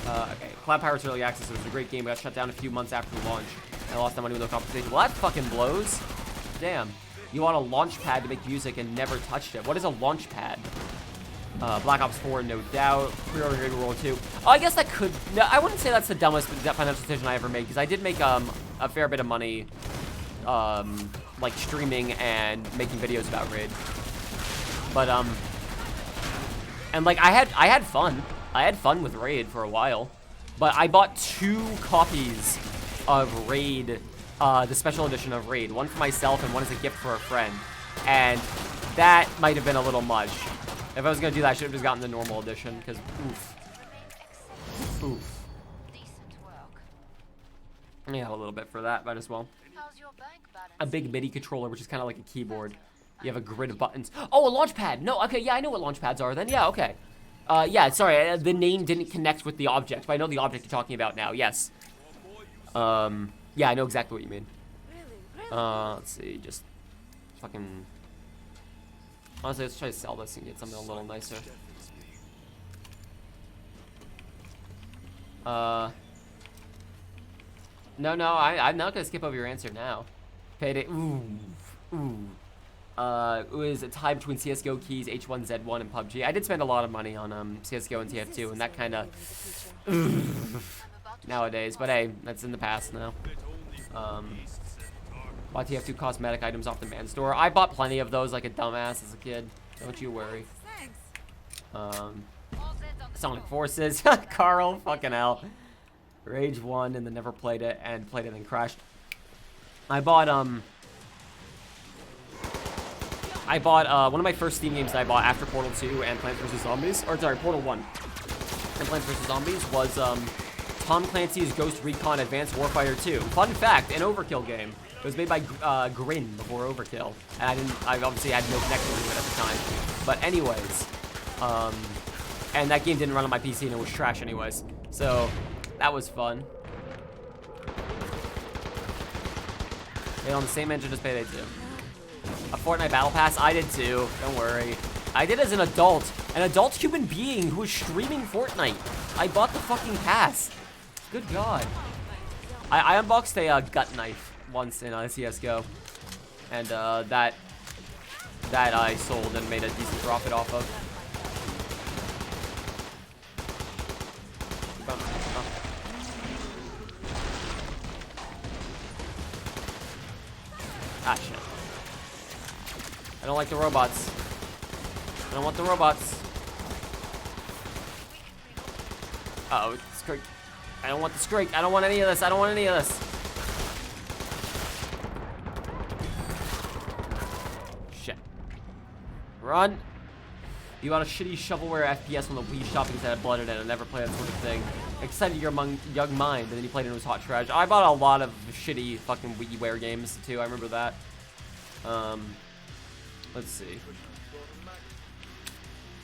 Okay, Cloud Pirates early access. It was a great game. It got shut down a few months after the launch. And I lost that money with no compensation. Well, that fucking blows. Damn. You want a launch pad to make music and never touched it. What is a launch pad? Black Ops 4, no doubt. Pre-order Raid World 2. Oh, I guess that could... No, I wouldn't say that's the dumbest financial decision I ever made, because I did make a fair bit of money, like, streaming and making videos about Raid. But, and, like, I had fun. I had fun with Raid for a while, but I bought 2 copies of Raid, the special edition of Raid. One for myself and one as a gift for a friend. And that might have been a little much. If I was gonna do that, I should have just gotten the normal edition, because oof. Oof. Decent work. Yeah, a little bit for that, might as well. How's your bank balance? A big MIDI controller, which is kind of like a keyboard. You have a grid of buttons. Oh, a launch pad. No, okay, yeah, I know what launch pads are then. Yeah, okay. Yeah, sorry, the name didn't connect with the object, but I know the object you're talking about now, yes. Yeah, I know exactly what you mean. Let's see, just fucking... Honestly, let's try to sell this and get something a little nicer. No, I'm not gonna skip over your answer now. Payday, ooh. It was a tie between CSGO keys, H1Z1, and PUBG. I did spend a lot of money on CSGO and TF2, and that kind of nowadays. But hey, that's in the past now. Bought TF2 cosmetic items off the man store. I bought plenty of those like a dumbass as a kid. Don't you worry. Sonic Forces, Carl, fucking hell. Rage 1 and then never played it, and played it and crashed. I bought one of my first Steam games that I bought after Portal 2 and Plants vs. Zombies, or sorry, Portal 1 and Plants vs. Zombies was Tom Clancy's Ghost Recon Advanced Warfighter 2. Fun fact, an Overkill game. It was made by Grin before Overkill, and I obviously had no connection to it at the time. But anyways, and that game didn't run on my PC and it was trash anyways. So that was fun. Made on the same engine as Payday 2. A Fortnite Battle Pass? I did too, don't worry. I did as an adult human being who was streaming Fortnite. I bought the fucking pass. Good God. I unboxed a gut knife once in CSGO. And that I sold and made a decent profit off of. Ah, shit. I don't like the robots. I don't want the robots. Uh-oh, Scrake. I don't want the Scrake. I don't want any of this. I don't want any of this. Shit. Run. You want a shitty shovelware FPS on the Wii shop because it had blood in it and never played that sort of thing. Excited your young mind, and then you played it and it was hot trash. I bought a lot of shitty fucking WiiWare games too. I remember that. Let's see.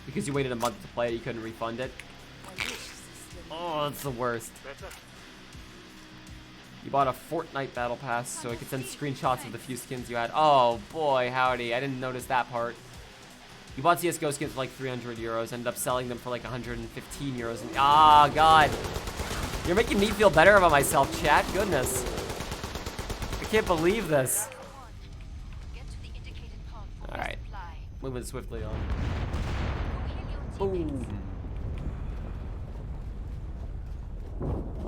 Because you waited a month to play it, you couldn't refund it. Oh, that's the worst. You bought a Fortnite Battle Pass so it could send screenshots of the few skins you had. Oh boy, howdy. I didn't notice that part. You bought CSGO skins for like 300 euros, ended up selling them for like 115 euros. And ah, God. You're making me feel better about myself, chat. Goodness. I can't believe this. Alright. Moving swiftly on. Boom.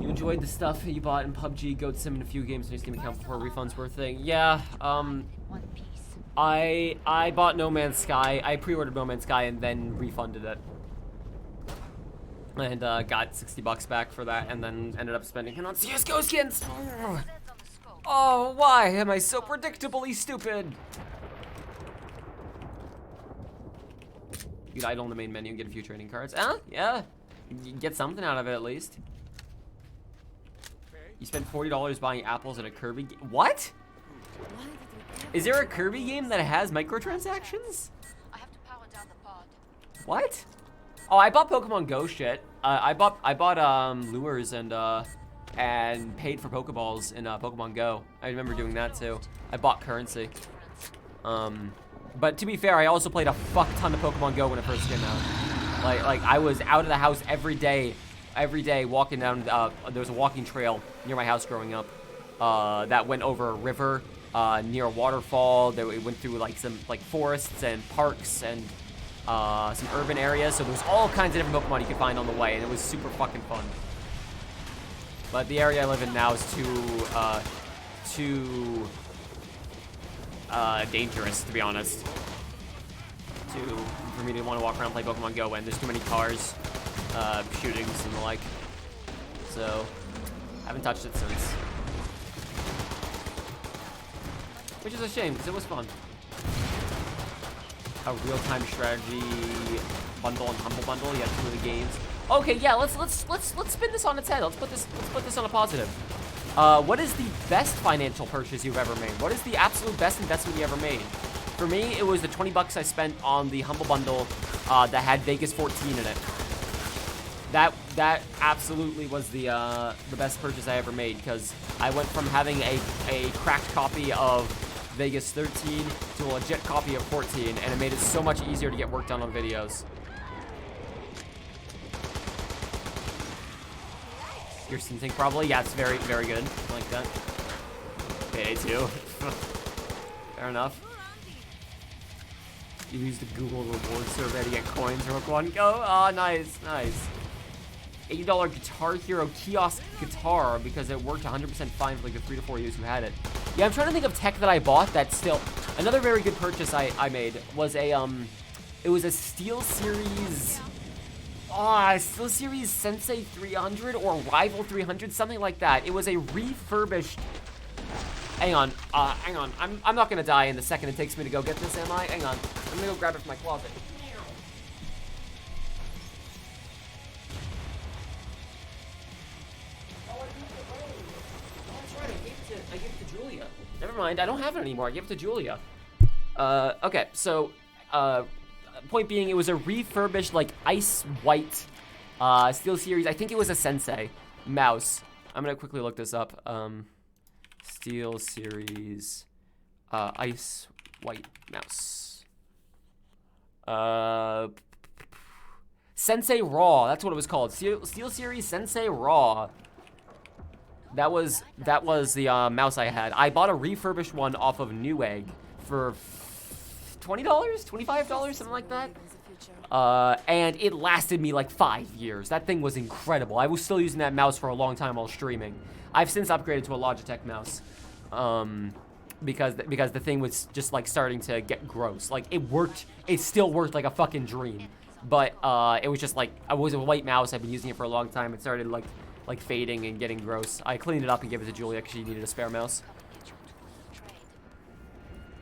You enjoyed the stuff you bought in PUBG, Goat Sim, and a few games on your Steam account before refunds were a thing. Yeah, I bought No Man's Sky. I pre-ordered No Man's Sky and then refunded it. And got 60 bucks back for that, and then ended up spending it on CSGO skins. Oh, why am I so predictably stupid? You could idle in the main menu and get a few trading cards. Yeah. You get something out of it at least. You spent $40 buying apples at a Kirby game. What? Is there a Kirby game that has microtransactions? I have to power down the pod. What? Oh, I bought Pokemon Go shit. I bought lures and paid for Pokeballs in Pokemon Go. I remember doing that too. I bought currency. But to be fair, I also played a fuck ton of Pokemon Go when it first came out. Like I was out of the house every day walking down. There was a walking trail near my house growing up that went over a river near a waterfall. That went through like some forests and parks and some urban areas. So there was all kinds of different Pokemon you could find on the way, and it was super fucking fun. But the area I live in now is too dangerous, to be honest, for me to want to walk around and play Pokemon Go when there's too many cars. shootings and the like. So, haven't touched it since. Which is a shame, because it was fun. A real-time strategy bundle and humble bundle. You got 2 of the games. Okay, yeah, let's spin this on its head. Let's put this on a positive. What is the best financial purchase you've ever made? What is the absolute best investment you ever made? For me, it was the 20 bucks I spent on the humble bundle that had Vegas 14 in it. That absolutely was the best purchase I ever made, because I went from having a cracked copy of Vegas 13 to a legit copy of 14, and it made it so much easier to get work done on videos. Your sync probably? Yeah, it's very, very good. I like that. Payday 2. Fair enough. You used the Google reward survey to get coins for Rook One Go. Oh, nice, nice. $80 Guitar Hero kiosk guitar because it worked 100% fine for like the 3 to 4 years who had it. Yeah, I'm trying to think of tech that I bought that's still... Another very good purchase I made was a, it was a SteelSeries... SteelSeries Sensei 300 or Rival 300, something like that. It was a refurbished... Hang on. I'm not gonna die in the second it takes me to go get this, am I? Hang on. I'm gonna go grab it from my closet. I gave it to Julia. Never mind, I don't have it anymore. I gave it to Julia. Okay, so, point being, it was a refurbished, like, ice white, SteelSeries. I think it was a Sensei mouse. I'm gonna quickly look this up. SteelSeries, ice white mouse. Sensei Raw, that's what it was called. SteelSeries Sensei Raw. That was the mouse I had. I bought a refurbished one off of Newegg for $20, $25, something like that. And it lasted me like 5 years. That thing was incredible. I was still using that mouse for a long time while streaming. I've since upgraded to a Logitech mouse, because the thing was just like starting to get gross. Like it worked, it still worked like a fucking dream, but it was just like, I was a white mouse. I've been using it for a long time. It started like fading and getting gross. I cleaned it up and gave it to Julia because she needed a spare mouse.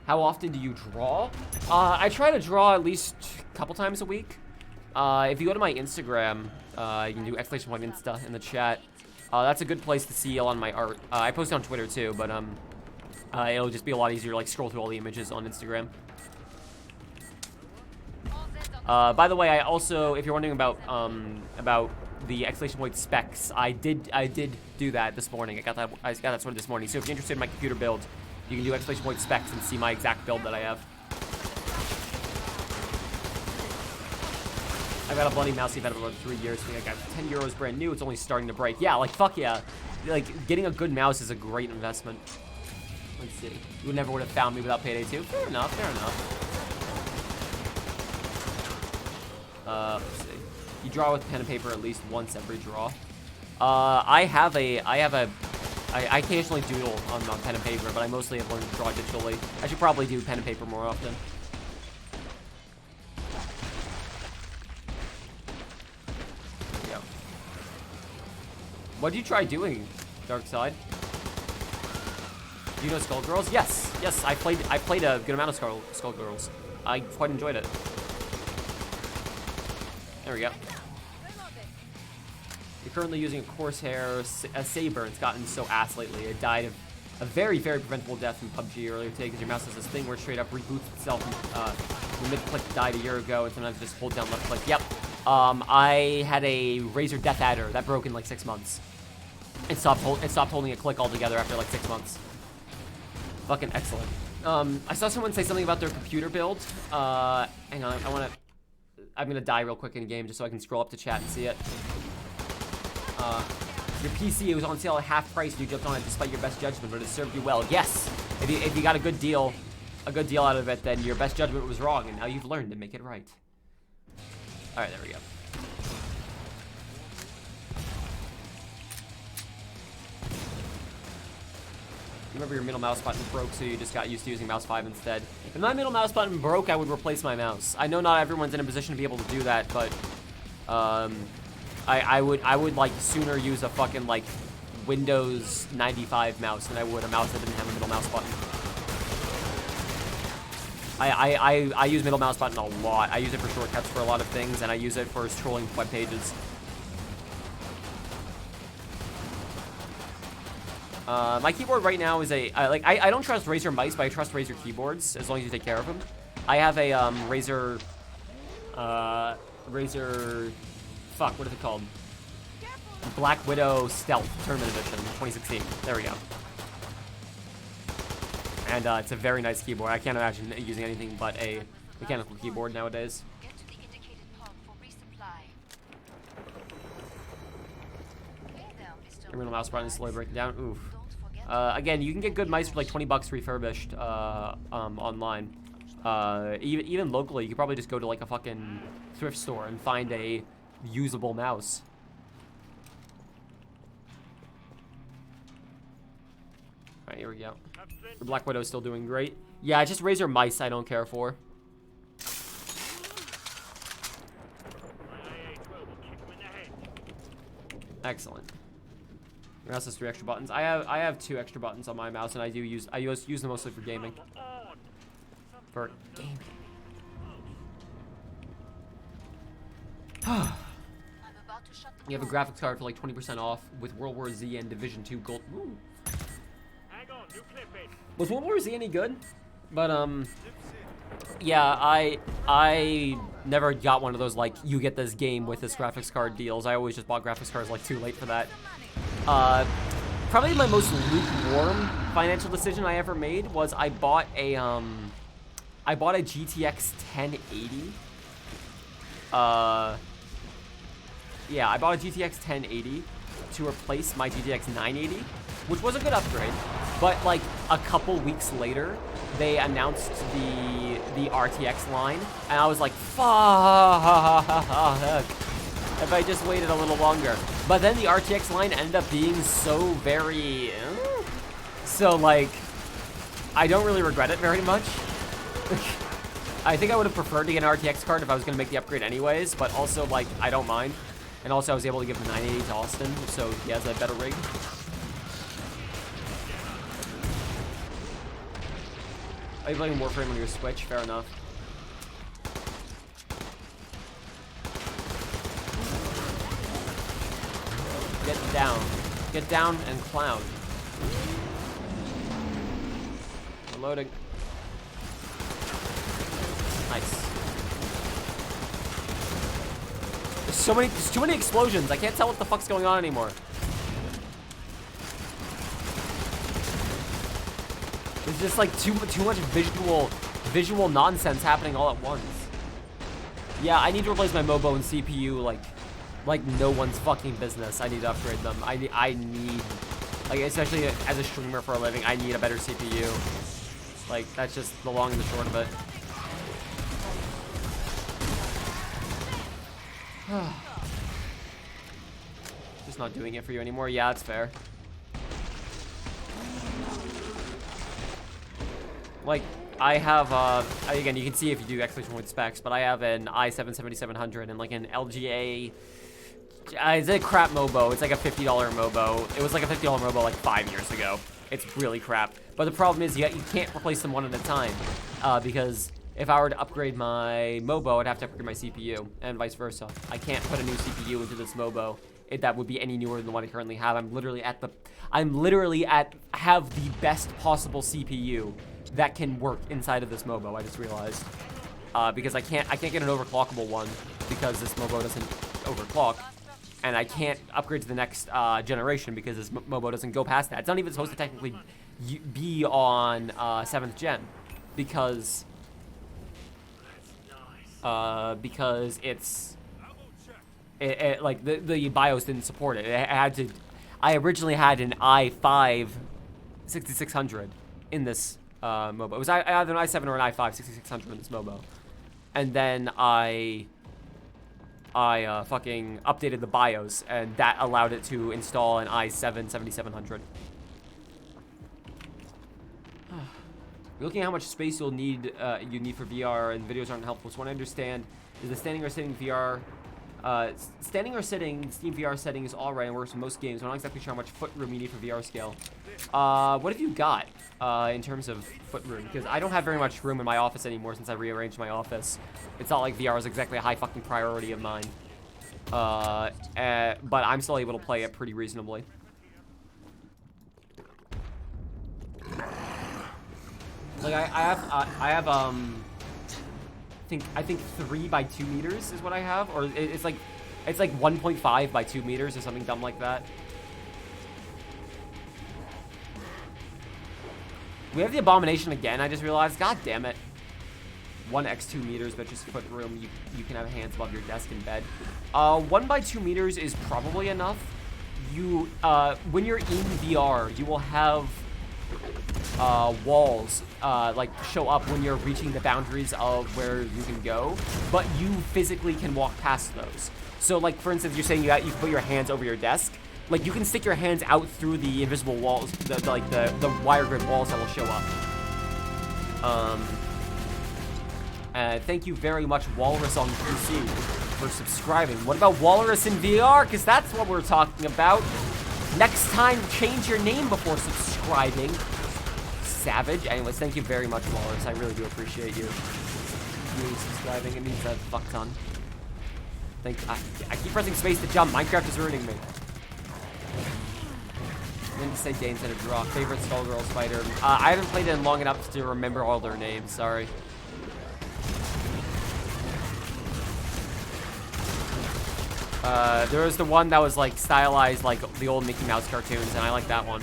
How often do you draw? I try to draw at least a couple times a week. If you go to my Instagram, you can do !Insta in the chat. That's a good place to see a lot of my art. I post it on Twitter too, but it'll just be a lot easier to like scroll through all the images on Instagram. By the way, I also, if you're wondering about the specs, I did do that this morning. I got that sorted this morning. So if you're interested in my computer build, you can do specs and see my exact build that I have. I got a bloody mouse I've had for about 3 years. I got 10 euros brand new. It's only starting to break. Yeah, like fuck yeah. Like getting a good mouse is a great investment. Let's see. You never would have found me without Payday 2. Fair enough. Fair enough. Let's see. You draw with pen and paper at least once every draw. I occasionally doodle on pen and paper, but I mostly have learned to draw digitally. I should probably do pen and paper more often. There we go. What'd you try doing, Dark Side? Do you know Skullgirls? Yes, yes. I played a good amount of Skullgirls. I quite enjoyed it. There we go. You're currently using a Corsair Saber. It's gotten so ass lately. It died of a very, very preventable death in PUBG earlier today because your mouse has this thing where it straight up reboots itself. The mid click died a year ago, and sometimes just hold down left click. Yep. I had a Razer Death Adder that broke in like 6 months. It stopped holding a click altogether after like 6 months. Fucking excellent. I saw someone say something about their computer build. Hang on, I'm gonna die real quick in game just so I can scroll up to chat and see it. Your PC, it was on sale at half price and you jumped on it despite your best judgment, but it served you well. Yes, if you got a good deal out of it, then your best judgment was wrong, and now you've learned to make it right. All right, there we go. Remember your middle mouse button broke, so you just got used to using mouse 5 instead. If my middle mouse button broke, I would replace my mouse. I know not everyone's in a position to be able to do that, but I would like sooner use a fucking like Windows 95 mouse than I would a mouse that didn't have a middle mouse button. I use middle mouse button a lot. I use it for shortcuts for a lot of things, and I use it for scrolling web pages. My keyboard right now is I don't trust Razer mice, but I trust Razer keyboards as long as you take care of them. I have a Razer, fuck, what is it called? Black Widow Stealth Tournament Edition 2016. There we go. And it's a very nice keyboard. I can't imagine using anything but a mechanical keyboard nowadays. Get to the indicated pod for resupply. Hey there, Mr. Terminal mouse button is slowly breaking down. Oof. Don't forget Again, you can get good mice for like 20 bucks refurbished online. Even locally, you could probably just go to like a fucking thrift store and find a usable mouse. Alright, here we go. The Black Widow's still doing great. Yeah, just Razer mice I don't care for. Excellent. Your mouse has 3 extra buttons. I have 2 extra buttons on my mouse, and I use them mostly for gaming. For gaming. I'm about to shut the You have a graphics card for like 20% off with World War Z and Division 2 Gold. Ooh. Was World War Z any good? But yeah, I never got one of those like you get this game with this graphics card deals. I always just bought graphics cards like too late for that. Probably my most lukewarm financial decision I ever made was I bought a GTX 1080. Yeah, I bought a GTX 1080 to replace my GTX 980, which was a good upgrade. But like a couple weeks later, they announced the RTX line, and I was like, fuck, if I just waited a little longer. But then the RTX line ended up being so very, so like, I don't really regret it very much. I think I would have preferred to get an RTX card if I was going to make the upgrade anyways, but also like, I don't mind. And also I was able to give the 980 to Austin, so he has a better rig. Are you playing Warframe on your Switch? Fair enough. Get down. Get down and clown. Reloading. Nice. There's too many explosions. I can't tell what the fuck's going on anymore. There's just like too much visual nonsense happening all at once. Yeah, I need to replace my MOBO and CPU like no one's fucking business. I need to upgrade them. I need, like, especially as a streamer for a living, I need a better CPU. Like, that's just the long and the short of it. Just not doing it for you anymore. Yeah, that's fair. Like, I have, again, you can see if you do exclamation point specs, but I have an i7-7700 and like an LGA, it's a crap MOBO. It's like a $50 MOBO. It was like a $50 MOBO like 5 years ago. It's really crap. But the problem is you can't replace them one at a time, because if I were to upgrade my MOBO, I'd have to upgrade my CPU, and vice versa. I can't put a new CPU into this MOBO that would be any newer than the one I currently have. have the best possible CPU that can work inside of this MOBO. I just realized, because I can't get an overclockable one because this MOBO doesn't overclock, and I can't upgrade to the next generation because this MOBO doesn't go past that. It's not even supposed to technically be on 7th gen because it's like the BIOS didn't support it. It had to. I originally had an i5 6600 in this MOBO. It was either an i7 or an i5 6600 in this MOBO, and then I fucking updated the BIOS, and that allowed it to install an i7 7700. You're looking at how much space you need for VR, and videos aren't helpful. So what I understand is the standing or sitting VR Standing or sitting, Steam VR setting is alright and works in most games. I'm not exactly sure how much foot room you need for VR scale. What have you got in terms of foot room? Because I don't have very much room in my office anymore since I rearranged my office. It's not like VR is exactly a high fucking priority of mine. But I'm still able to play it pretty reasonably. Like I think 3 by 2 meters is what I have, or it's like 1.5 by 2 meters or something dumb like that. We have the abomination again. I just realized. God damn it. 1x 2 meters, but just foot room. You can have hands above your desk in bed. 1 by 2 meters is probably enough. You when you're in VR, you will have walls like show up when you're reaching the boundaries of where you can go, but you physically can walk past those. So like for instance, you're saying you can put your hands over your desk. Like you can stick your hands out through the invisible walls, the wire grid walls that will show up. Thank you very much, Walrus on PC, for subscribing. What about Walrus in VR? Because that's what we're talking about. Next time, change your name before subscribing. Savage. Anyways, thank you very much, Walrus. I really do appreciate you subscribing. It means a fuck ton. I keep pressing space to jump. Minecraft is ruining me. I'm going to say Day instead of Draw. Favorite Skullgirls fighter. I haven't played it long enough to remember all their names. Sorry. There was the one that was like stylized like the old Mickey Mouse cartoons, and I like that one.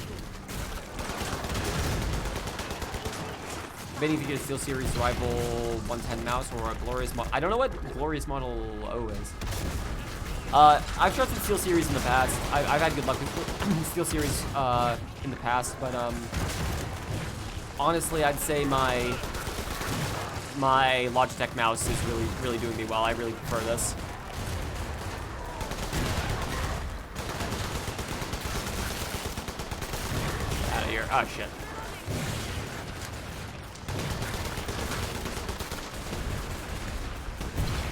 Debating if you get a Steel Series Rival 110 mouse or a Glorious Model. I don't know what Glorious Model O is. I've trusted Steel Series in the past. I've had good luck with Steel Series in the past, but honestly, I'd say my Logitech mouse is really doing me well. I really prefer this. Get out of here. Oh shit.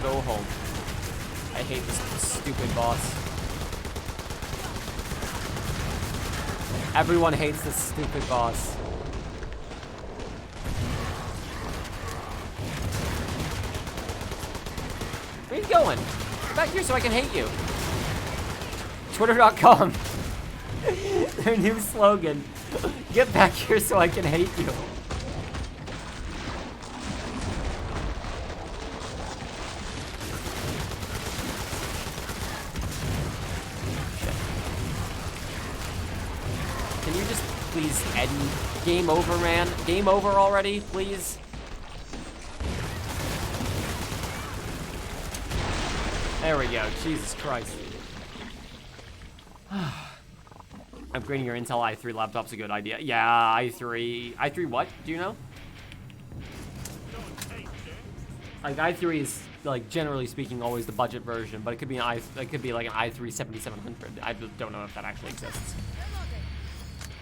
Go home. I hate this stupid boss. Everyone hates this stupid boss. Where are you going? Get back here so I can hate you. Twitter.com. Their new slogan. Get back here so I can hate you. Please, Eddie. Game over, man. Game over already, please. There we go. Jesus Christ. Upgrading your Intel i3 laptop's a good idea. Yeah, i3. i3 what? Do you know? Like i3 is like generally speaking always the budget version, but it could be like an i3 7700. I just don't know if that actually exists.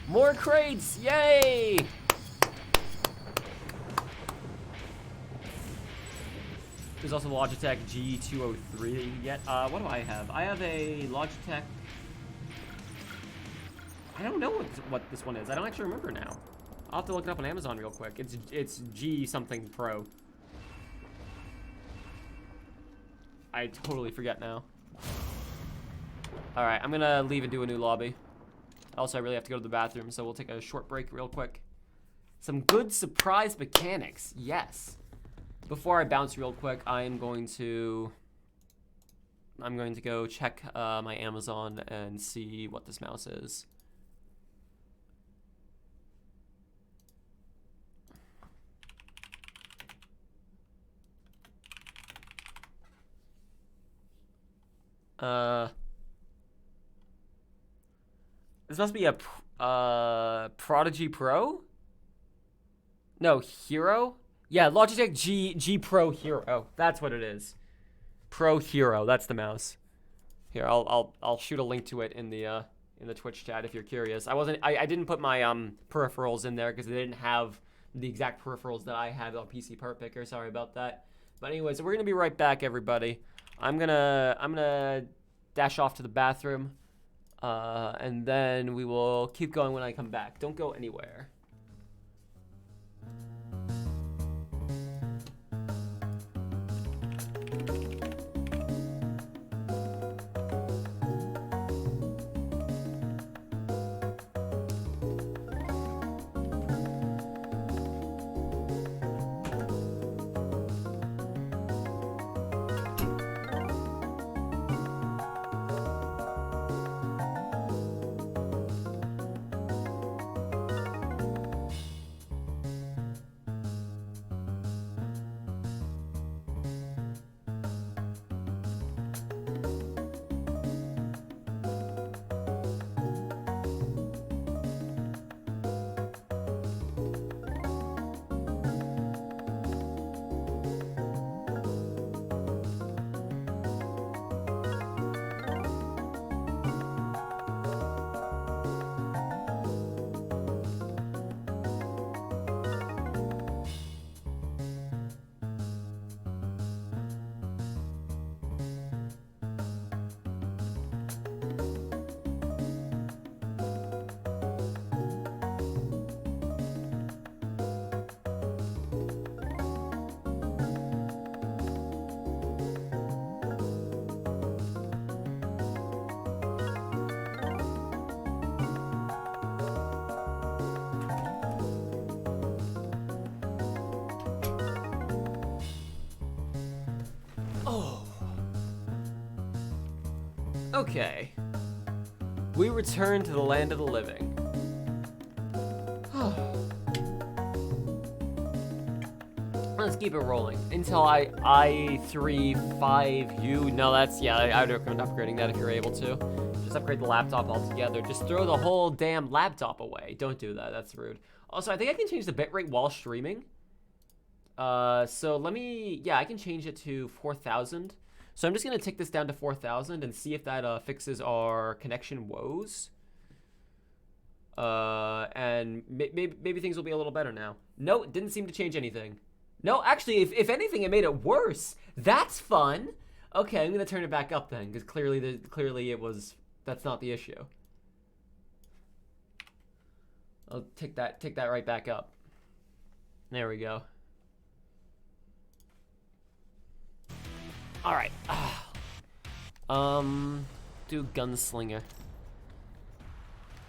More crates! Yay! There's also the Logitech G203 yet. What do I have? I have a Logitech. I don't know what this one is. I don't actually remember now. I'll have to look it up on Amazon real quick. It's G something Pro. I totally forget now. All right, I'm gonna leave and do a new lobby. Also, I really have to go to the bathroom, so we'll take a short break real quick. Some good surprise mechanics, yes. Before I bounce real quick, I'm going to go check my Amazon and see what this mouse is. This must be a Prodigy Pro? No, Hero? Yeah, Logitech G Pro Hero. Oh, that's what it is. Pro Hero, that's the mouse. Here, I'll shoot a link to it in the Twitch chat if you're curious. I didn't put my peripherals in there because they didn't have the exact peripherals that I have on PC Part Picker. Sorry about that. But anyways, we're gonna be right back, everybody. I'm gonna dash off to the bathroom, and then we will keep going when I come back. Don't go anywhere. Okay. We return to the land of the living. Let's keep it rolling until I35U. No, that's, yeah, I would recommend upgrading that if you're able to. Just upgrade the laptop altogether. Just throw the whole damn laptop away. Don't do that. That's rude. Also, I think I can change the bitrate while streaming. So let me, yeah, I can change it to 4,000. So I'm just going to take this down to 4,000 and see if that fixes our connection woes. And maybe things will be a little better now. No, it didn't seem to change anything. No, actually, if anything, it made it worse. That's fun. Okay, I'm going to turn it back up then, because clearly that's not the issue. I'll take that right back up. There we go. All right. Do Gunslinger.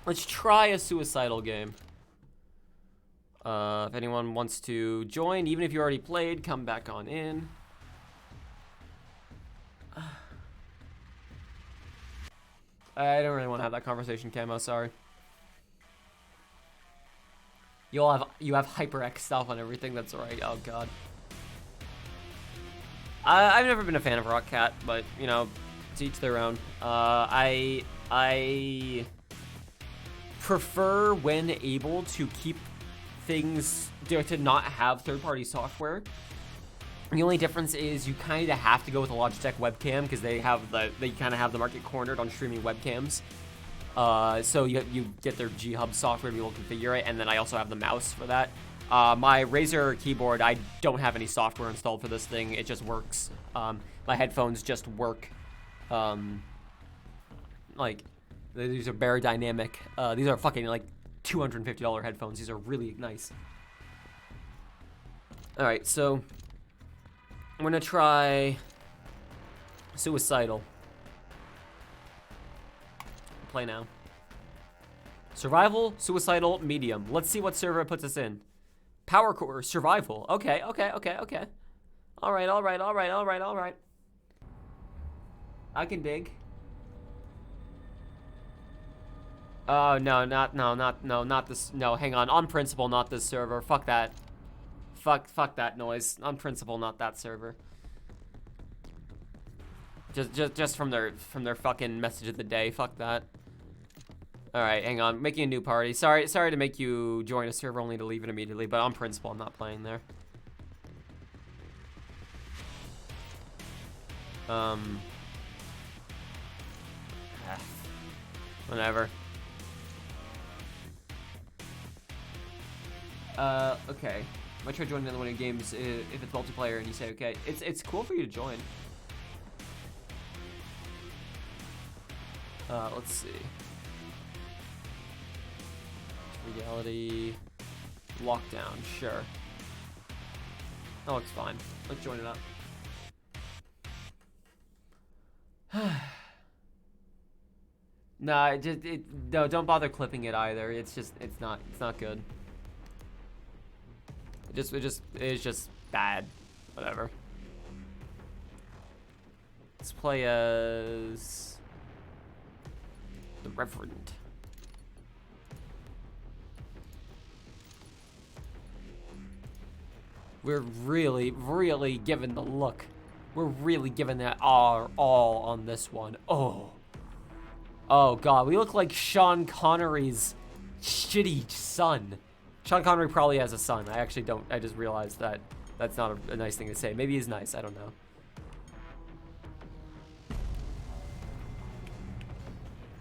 Let's try a suicidal game. If anyone wants to join, even if you already played, come back on in. I don't really want to have that conversation, Camo, sorry. You have HyperX stuff on everything, that's right. Oh god. I've never been a fan of Rockcat, but you know, to each their own. I prefer when able to keep things to not have third-party software. The only difference is you kind of have to go with a Logitech webcam because they kind of have the market cornered on streaming webcams. So you get their G-Hub software to be able to configure it, and then I also have the mouse for that. My Razer keyboard, I don't have any software installed for this thing. It just works. My headphones just work. Like, these are Bear Dynamic. These are fucking like $250 headphones. These are really nice. All right, so I'm gonna try Suicidal. Play now. Survival, Suicidal, Medium. Let's see what server it puts us in. Power Core, Survival. Okay. All right. I can dig. Oh, no, not this. No, hang on principle, not this server. Fuck that. Fuck that noise. On principle, not that server. Just from their fucking message of the day. Fuck that. All right, hang on. Making a new party. Sorry to make you join a server only to leave it immediately, but on principle, I'm not playing there. Whatever. Okay. I might try joining another one of your games if it's multiplayer and you say okay. It's cool for you to join. Let's see. Reality. Lockdown, sure. That looks fine. Let's join it up. Nah, no, don't bother clipping it either. It's not good. It's just bad. Whatever. Let's play as the Reverend. We're really giving the look. We're really giving that our all on this one. Oh god, we look like Sean Connery's shitty son. Sean Connery probably has a son. I actually don't. I just realized that that's not a nice thing to say. Maybe he's nice. I don't know.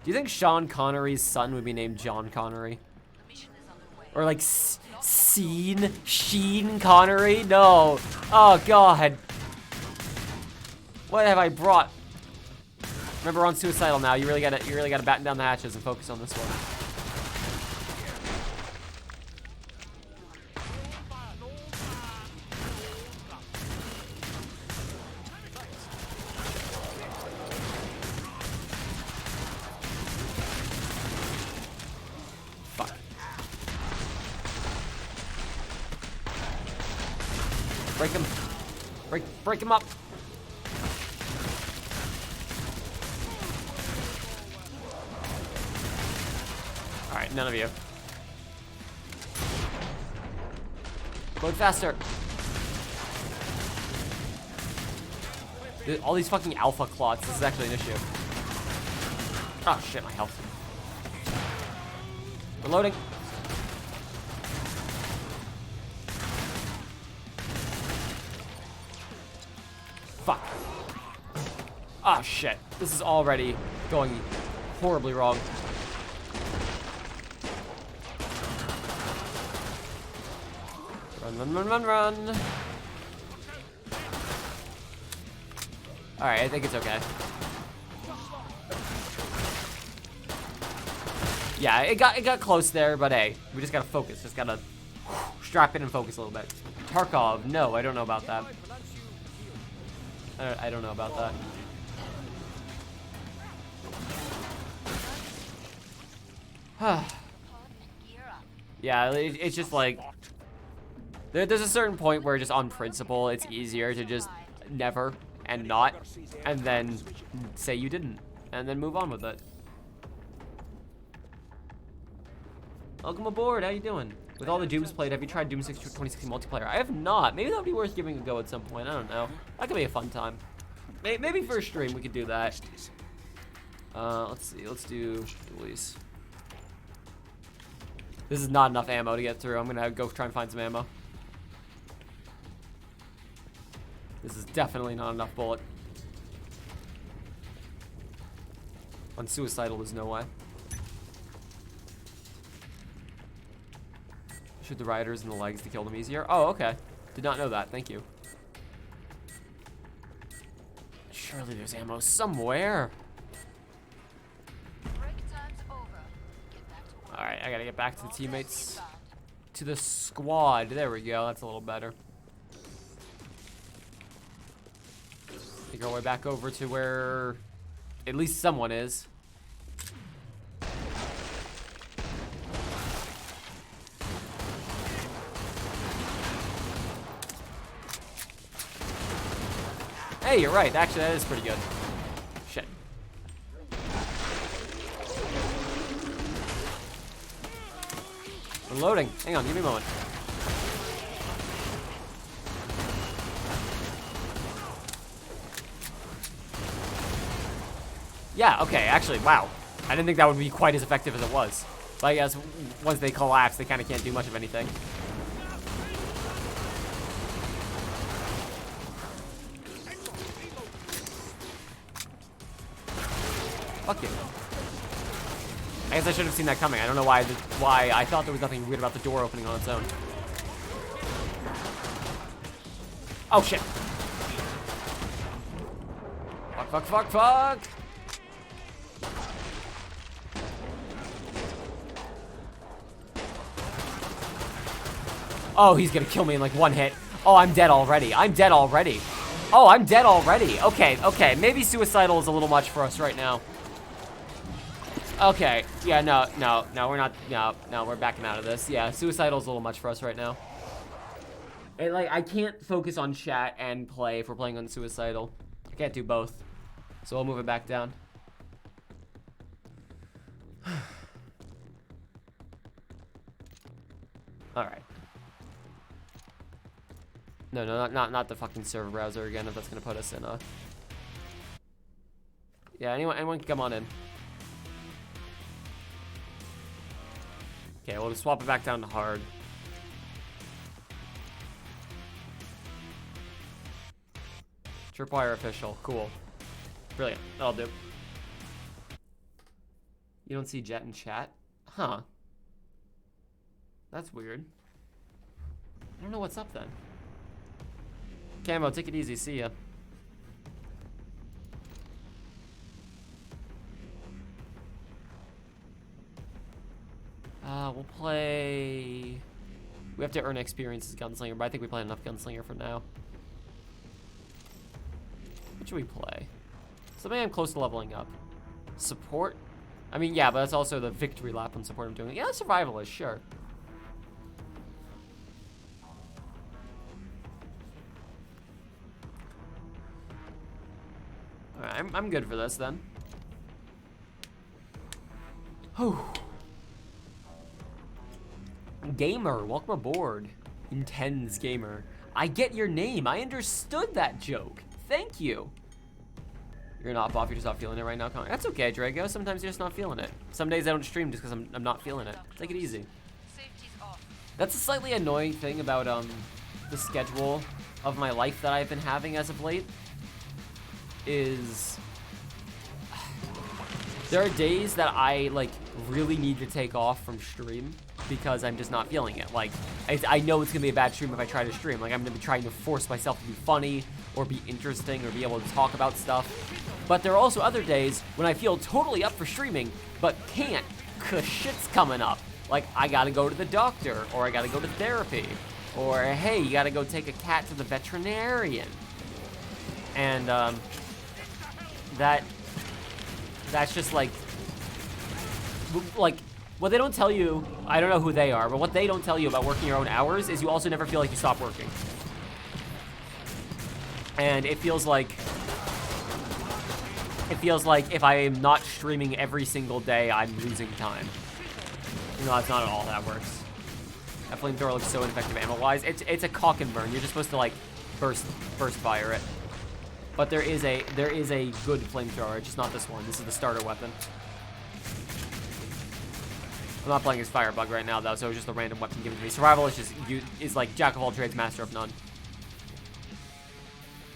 Do you think Sean Connery's son would be named John Connery? Or like Sheen Connery? No. Oh god. What have I brought? Remember, we're on suicidal now. You really gotta batten down the hatches and focus on this one. Fuck. Break him. Break him up. Alright, none of you. Load faster. All these fucking alpha clots. This is actually an issue. Oh shit, my health. Reloading. Fuck. Oh shit. This is already going horribly wrong. Run. Alright, I think it's okay. Yeah, it got close there, but hey, we just gotta focus. Just gotta strap in and focus a little bit. Tarkov, no, I don't know about that. I don't know about that. Yeah, it's just like there's a certain point where just on principle it's easier to just never and not, and then say you didn't, and then move on with it. Welcome aboard, how you doing? With all the Dooms played, have you tried Doom 2016 multiplayer? I have not. Maybe that would be worth giving a go at some point, I don't know. That could be a fun time. Maybe for a stream we could do that. Let's see, let's do dualies. This is not enough ammo to get through. I'm gonna go try and find some ammo. This is definitely not enough bullet. On suicidal, there's no way. Shoot the riders in the legs to kill them easier. Oh, okay. Did not know that. Thank you. Surely there's ammo somewhere. Alright, I gotta get back to the teammates. To the squad. There we go. That's a little better. Make our way back over to where at least someone is. Hey, you're right. Actually, that is pretty good. Shit. Reloading. Hang on, give me a moment. Yeah, okay, actually, wow. I didn't think that would be quite as effective as it was. But I guess once they collapse, they kind of can't do much of anything. Fuck you. I guess I should have seen that coming. I don't know why I thought there was nothing weird about the door opening on its own. Oh, shit. Fuck. Oh, he's gonna kill me in like one hit. Oh, I'm dead already. I'm dead already. Oh, I'm dead already. Okay, okay. Maybe suicidal is a little much for us right now. Okay. Yeah, no, we're not. No, we're backing out of this. Yeah, suicidal is a little much for us right now. And, like, I can't focus on chat and play if we're playing on suicidal. I can't do both. So I'll move it back down. Alright. No, not the fucking server browser again, if that's gonna put us in a... Yeah, anyone can come on in. Okay, we'll just swap it back down to hard. Tripwire official, cool. Brilliant, that'll do. You don't see Jet in chat? Huh. That's weird. I don't know what's up then. Camo, take it easy, see ya. We'll play... We have to earn experience as Gunslinger, but I think we play enough Gunslinger for now. What should we play? Something I'm close to leveling up. Support? I mean, yeah, but that's also the victory lap on support I'm doing. Yeah, survivalist, sure. Alright, I'm good for this then. Whew. Gamer, welcome aboard. Intense Gamer. I get your name. I understood that joke. Thank you. You're not off, you're just not feeling it right now. That's okay, Drago. Sometimes you're just not feeling it. Some days I don't stream just because I'm not feeling it. Take it easy. That's a slightly annoying thing about the schedule of my life that I've been having as of late. Is there are days that I like really need to take off from stream because I'm just not feeling it. Like I know it's gonna be a bad stream if I try to stream. Like I'm gonna be trying to force myself to be funny or be interesting or be able to talk about stuff. But there are also other days when I feel totally up for streaming but can't cause shit's coming up. Like I gotta go to the doctor, or I gotta go to therapy, or hey, you gotta go take a cat to the veterinarian. And that's just like what they don't tell you, I don't know who they are, but what they don't tell you about working your own hours is you also never feel like you stop working. And it feels like if I am not streaming every single day, I'm losing time. You know, that's not at all how that works. That flamethrower looks so ineffective ammo-wise. It's a cock and burn. You're just supposed to like burst fire it. But there is a good flamethrower, just not this one. This is the starter weapon. I'm not playing as Firebug right now though, so it's just a random weapon given to me. Survival is like jack of all trades, master of none.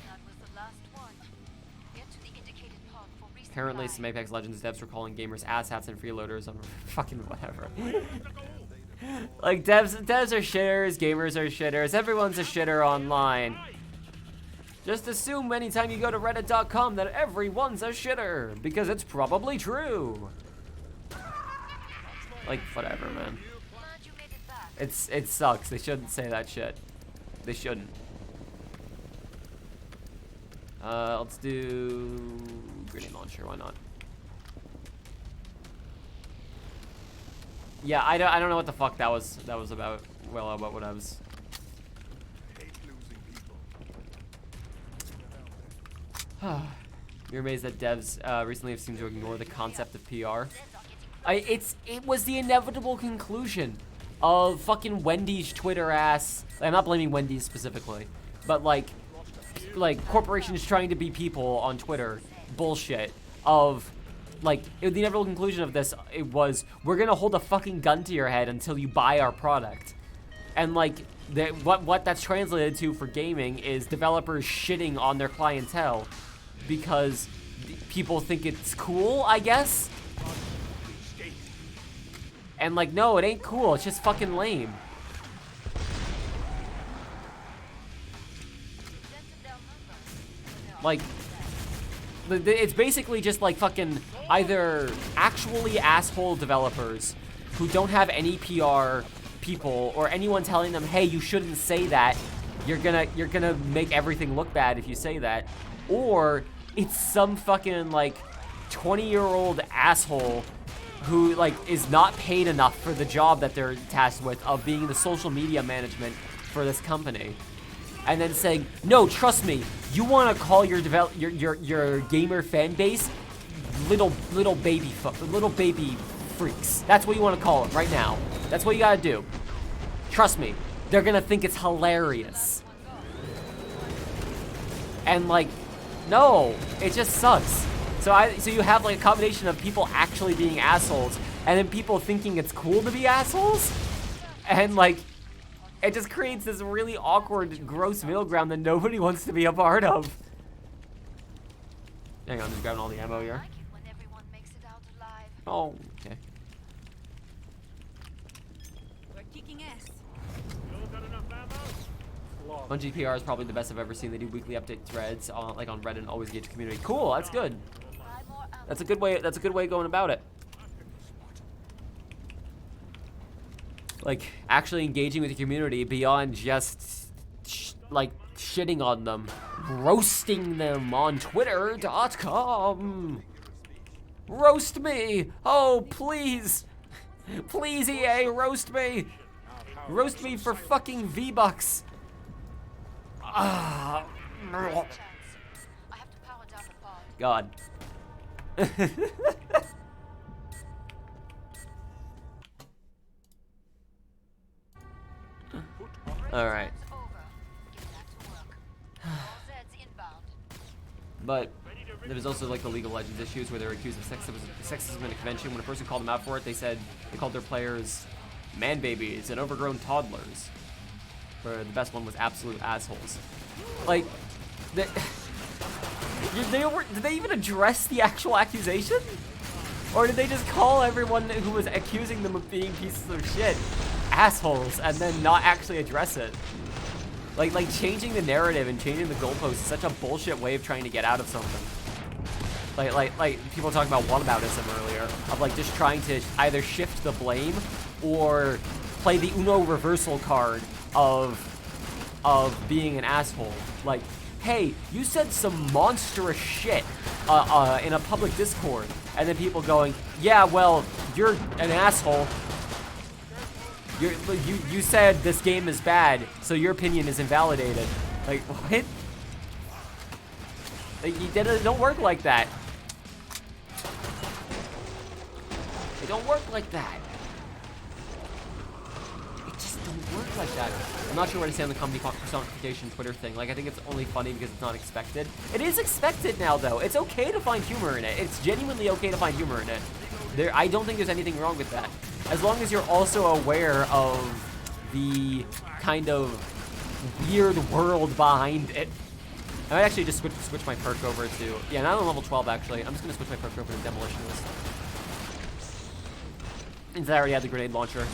That was the last one. Get to the indicated pod for resupply. Apparently, some Apex Legends devs were calling gamers asshats and freeloaders on fucking whatever. Like devs are shitters, gamers are shitters, everyone's a shitter online. Just assume anytime you go to reddit.com that everyone's a shitter, because it's probably true. Like, whatever, man. It sucks. They shouldn't say that shit. They shouldn't. Let's do grenade launcher. Why not? Yeah, I don't know what the fuck that was about. Well, about what I was. You're amazed that devs recently have seemed to ignore the concept of PR. It was the inevitable conclusion of fucking Wendy's Twitter ass. I'm not blaming Wendy's specifically, but like corporations trying to be people on Twitter bullshit of like the inevitable conclusion of this. It was, we're gonna hold a fucking gun to your head until you buy our product, and like what that's translated to for gaming is developers shitting on their clientele because people think it's cool, I guess. And like, no, it ain't cool. It's just fucking lame. Like, it's basically just like fucking either actually asshole developers who don't have any PR people or anyone telling them, hey, you shouldn't say that. You're gonna make everything look bad if you say that. Or it's some fucking like 20-year-old asshole who like is not paid enough for the job that they're tasked with of being the social media management for this company. And then saying, no, trust me, you want to call your gamer fan base little baby freaks. That's what you want to call them right now. That's what you gotta do. Trust me, they're gonna think it's hilarious. And like, no, it just sucks. So you have like a combination of people actually being assholes, and then people thinking it's cool to be assholes, and like, it just creates this really awkward, gross middle ground that nobody wants to be a part of. Hang on, I'm just grabbing all the ammo here. Oh, okay. We're kicking ass. Bungie PR is probably the best I've ever seen. They do weekly update threads on like on Reddit and always engage the community. Cool, that's good. That's a good way. That's a good way of going about it. Like actually engaging with the community beyond just like shitting on them, roasting them on Twitter.com. Roast me! Oh please, please EA, roast me! Roast me for fucking V-Bucks. Ah. God. All right. But there was also like the League of Legends issues where they were accused of sexism in a convention. When a person called them out for it, they called their players man babies and overgrown toddlers. Where the best one was absolute assholes. Like, did they even address the actual accusation? Or did they just call everyone who was accusing them of being pieces of shit assholes and then not actually address it? Like changing the narrative and changing the goalposts is such a bullshit way of trying to get out of something. Like people talking about whataboutism earlier, of like just trying to either shift the blame or play the Uno reversal card of being an asshole. Like, hey, you said some monstrous shit in a public Discord, and then people going, yeah, well, you're an asshole. You said this game is bad, so your opinion is invalidated. Like, what? Like, it don't work like that. It don't work like that. It just don't work like that. I'm not sure where to stand on the company personification Twitter thing. Like, I think it's only funny because it's not expected. It is expected now, though. It's okay to find humor in it. It's genuinely okay to find humor in it. I don't think there's anything wrong with that. As long as you're also aware of the kind of weird world behind it. I might actually just switch my perk over to... Yeah, now I'm on level 12, actually. I'm just going to switch my perk over to Demolitionist. Since I already had the grenade launcher.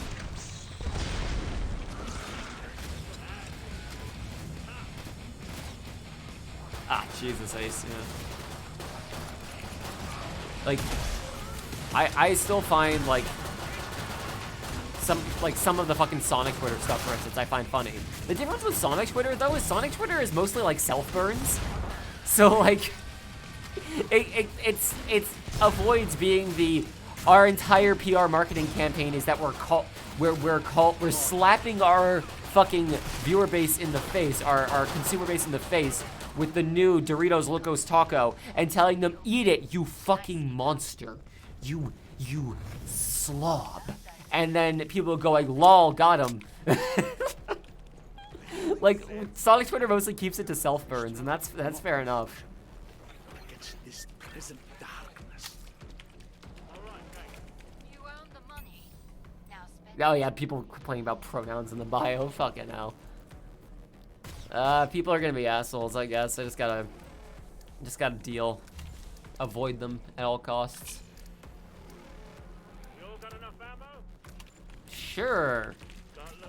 Ah, Jesus, Ace, yeah. Like, I still find, like, some of the fucking Sonic Twitter stuff, for instance, I find funny. The difference with Sonic Twitter, though, is Sonic Twitter is mostly, like, self-burns. So, like, it avoids being the... Our entire PR marketing campaign is that we're slapping our fucking viewer base in the face, our consumer base in the face with the new Doritos Locos Taco and telling them, eat it, you fucking monster. You slob. And then people go like, lol, got him. Like, Sonic Twitter mostly keeps it to self-burns, and that's fair enough. This present darkness. You earned the money. Now spend Oh yeah, people complaining about pronouns in the bio, fucking hell. People are gonna be assholes, I guess. I just gotta deal. Avoid them at all costs. You all got enough ammo? Sure. Got low.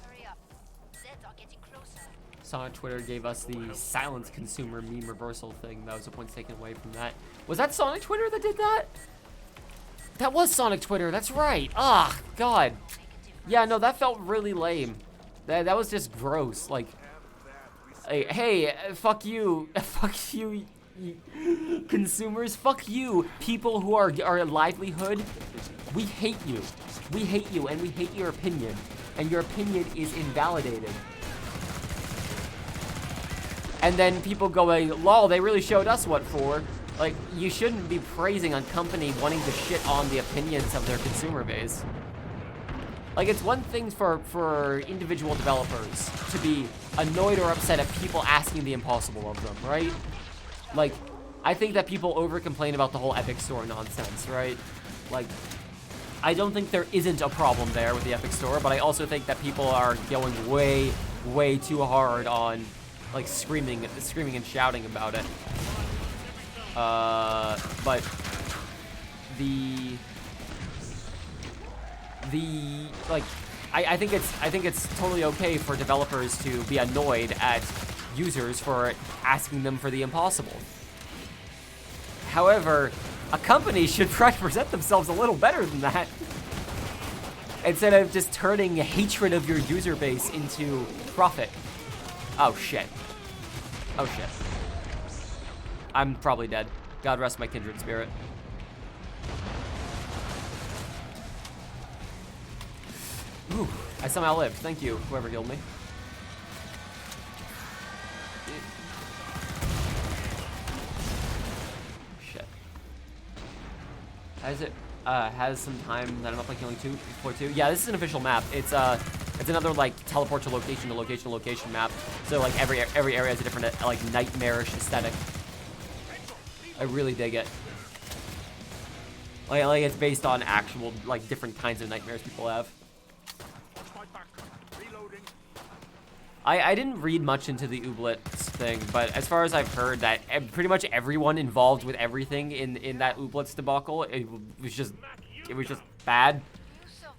hurry up. Zeds are getting closer. Sonic Twitter gave us the silence consumer meme reversal thing. That was the points taken away from that. Was that Sonic Twitter that did that? That was Sonic Twitter, that's right. Ah, God. Yeah, no, that felt really lame. That was just gross. Like, hey, fuck you. Fuck you, consumers. Fuck you, people who are our livelihood. We hate you. We hate you, and we hate your opinion. And your opinion is invalidated. And then people going, lol, they really showed us what for. Like, you shouldn't be praising a company wanting to shit on the opinions of their consumer base. Like, it's one thing for individual developers to be annoyed or upset at people asking the impossible of them, right? Like, I think that people over-complain about the whole Epic Store nonsense, right? Like, I don't think there isn't a problem there with the Epic Store, but I also think that people are going way, way too hard on, like, screaming and shouting about it. But like, I think it's totally okay for developers to be annoyed at users for asking them for the impossible. However, a company should try to present themselves a little better than that. Instead of just turning hatred of your user base into profit. Oh shit. Oh shit. I'm probably dead. God rest my kindred spirit. Ooh, I somehow lived. Thank you, whoever healed me. Shit. Has some time that I'm up like healing 2. Yeah, this is an official map. It's another like teleport to location to location to location map. So like every area has a different like nightmarish aesthetic. I really dig it. Like it's based on actual like different kinds of nightmares people have. I didn't read much into the Ooblets thing, but as far as I've heard, that pretty much everyone involved with everything in that Ooblets debacle, it was just bad.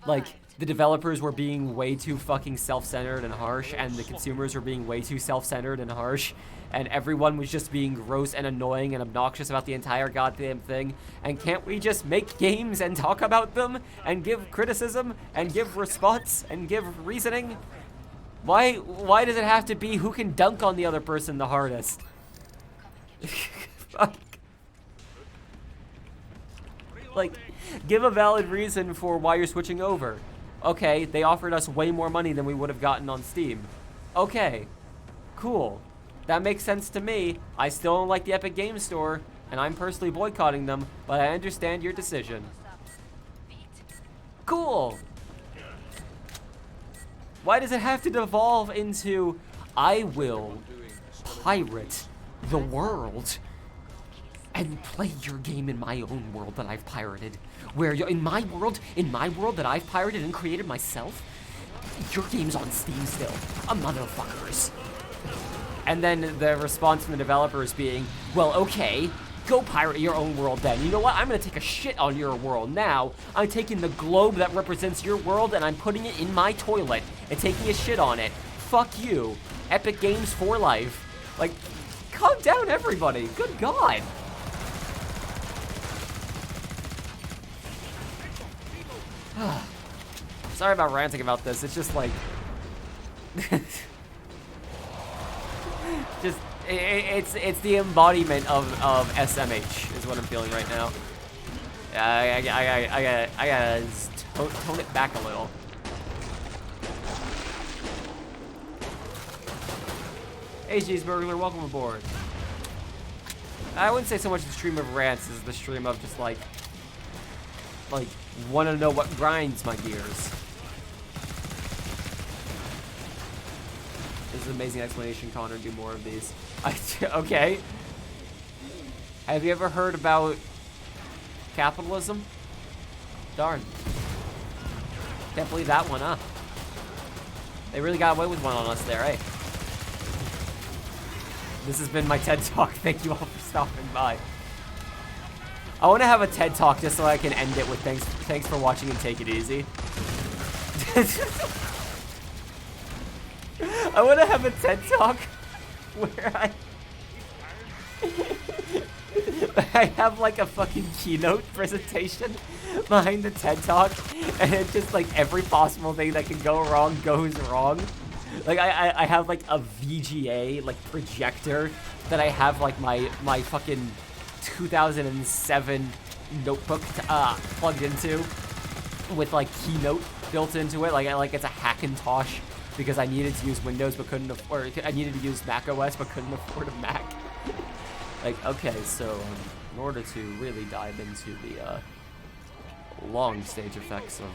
Like, the developers were being way too fucking self-centered and harsh, and the consumers were being way too self-centered and harsh, and everyone was just being gross and annoying and obnoxious about the entire goddamn thing. And can't we just make games and talk about them, and give criticism, and give response, and give reasoning? Why does it have to be who can dunk on the other person the hardest? Fuck. Like, give a valid reason for why you're switching over. Okay, they offered us way more money than we would have gotten on Steam. Okay, cool. That makes sense to me. I still don't like the Epic Games Store, and I'm personally boycotting them, but I understand your decision. Cool. Why does it have to devolve into, I will pirate the world and play your game in my own world that I've pirated? Where you're, in my world that I've pirated and created myself, your game's on Steam still. Motherfuckers. And then the response from the developers being, well, okay, go pirate your own world then. You know what? I'm gonna take a shit on your world now. I'm taking the globe that represents your world and I'm putting it in my toilet and taking a shit on it. Fuck you. Epic Games for life. Like, calm down, everybody. Good God. Sorry about ranting about this. It's just like... just... It's the embodiment of SMH is what I'm feeling right now. I gotta tone it back a little. Hey, Cheeseburglar, welcome aboard. I wouldn't say so much the stream of rants as the stream of just like want to know what grinds my gears. This is an amazing explanation, Connor. Do more of these. Okay. Have you ever heard about capitalism? Darn. Can't believe that one, huh? They really got away with one on us there, eh? This has been my TED Talk. Thank you all for stopping by. I want to have a TED Talk just so I can end it with thanks for watching and take it easy. I want to have a TED Talk where I have like a fucking keynote presentation behind the TED Talk, and it's just like every possible thing that can go wrong goes wrong. Like I have like a VGA like projector that I have like my fucking 2007 notebook plugged into with like Keynote built into it. Like it's a Hackintosh because I needed to use Windows but couldn't afford. I needed to use Mac OS but couldn't afford a Mac. Like, okay, so in order to really dive into the long stage effects of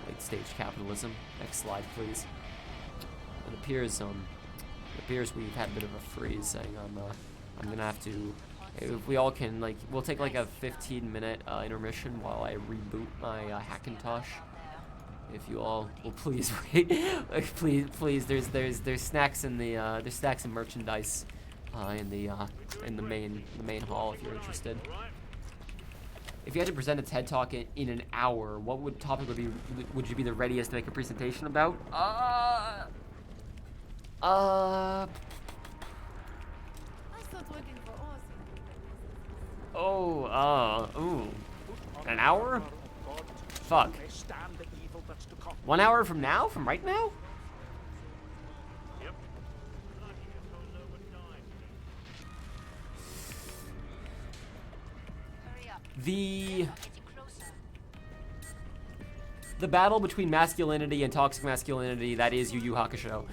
late stage capitalism, next slide, please. It appears we've had a bit of a freeze. Saying I'm gonna have to. If we all can, like, we'll take like a 15-minute intermission while I reboot my Hackintosh. If you all will please wait, like, please. There's snacks in the there's snacks and merchandise in the main hall if you're interested. If you had to present a TED Talk in an hour, what topic would you be the readiest to make a presentation about? I thought working for us. Ooh. An hour? Fuck. 1 hour from now? From right now? Hurry up. The Getting closer. battle between masculinity and toxic masculinity that is Yu Yu Hakusho.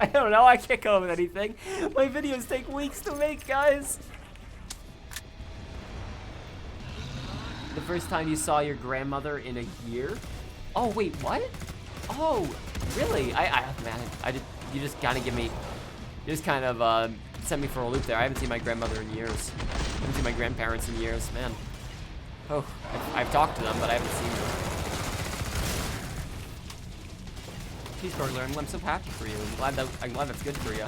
I don't know, I can't come up with anything. My videos take weeks to make, guys. The first time you saw your grandmother in a year? Oh, wait, what? Oh, really? You just kind of sent me for a loop there. I haven't seen my grandmother in years. I haven't seen my grandparents in years, man. Oh, I've talked to them, but I haven't seen them. Cheeseburger, I'm so happy for you. I'm glad that's good for you.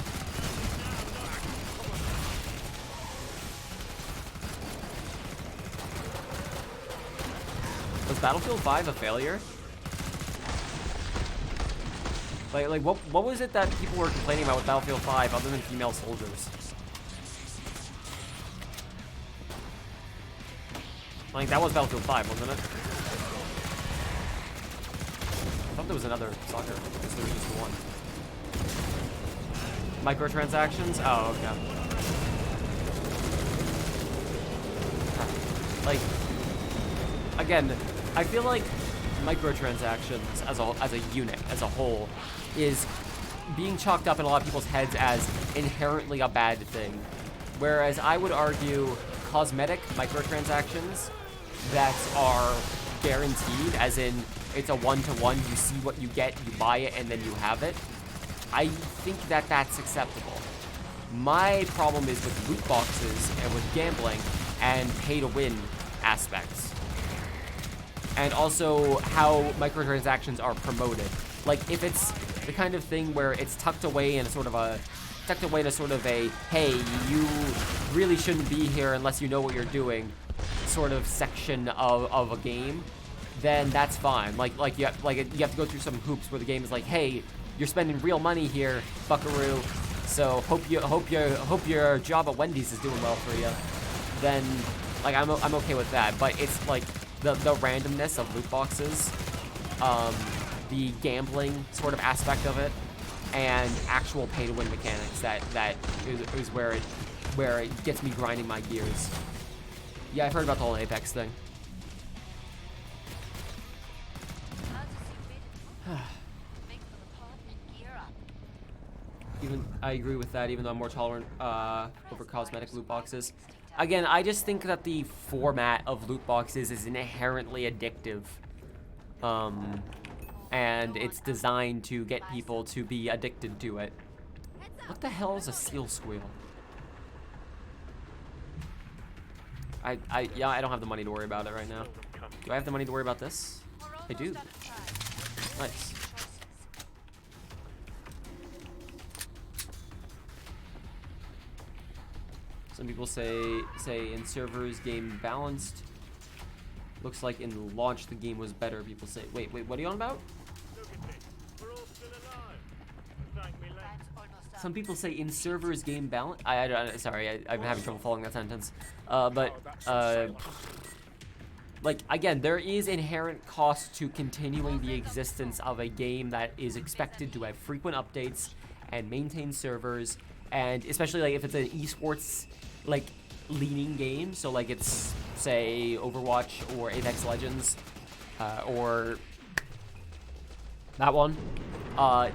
Was Battlefield 5 a failure? Like what was it that people were complaining about with Battlefield 5 other than female soldiers? Like, that was Battlefield 5, wasn't it? I thought there was another soccer. I guess there was just the one. Microtransactions? Oh, okay. Like, again, I feel like microtransactions as a unit, as a whole, is being chalked up in a lot of people's heads as inherently a bad thing. Whereas I would argue cosmetic microtransactions that are guaranteed, as in it's a one-to-one, you see what you get, you buy it, and then you have it, I think that that's acceptable. My problem is with loot boxes and with gambling and pay-to-win aspects. And also how microtransactions are promoted. Like, if it's the kind of thing where it's tucked away in a sort of a, hey, you really shouldn't be here unless you know what you're doing, sort of section of a game, then that's fine. Like you have to go through some hoops where the game is like, hey, you're spending real money here, buckaroo. So hope your job at Wendy's is doing well for you. Then, like, I'm okay with that. But it's like the randomness of loot boxes, the gambling sort of aspect of it, and actual pay-to-win mechanics that is where it gets me grinding my gears. Yeah, I've heard about the whole Apex thing. I agree with that, even though I'm more tolerant over cosmetic loot boxes. Again, I just think that the format of loot boxes is inherently addictive. And it's designed to get people to be addicted to it. What the hell is a seal squeal? Yeah, I don't have the money to worry about it right now. Do I have the money to worry about this? I do. Nice. Some people say in servers game balanced. Looks like in launch the game was better. People say, wait, what are you on about? Some people say in servers game balance. Sorry, I'm having trouble following that sentence. Like, again, there is inherent cost to continuing the existence of a game that is expected to have frequent updates and maintain servers, and especially like if it's an esports like leaning game, so like it's say Overwatch or Apex Legends or that one.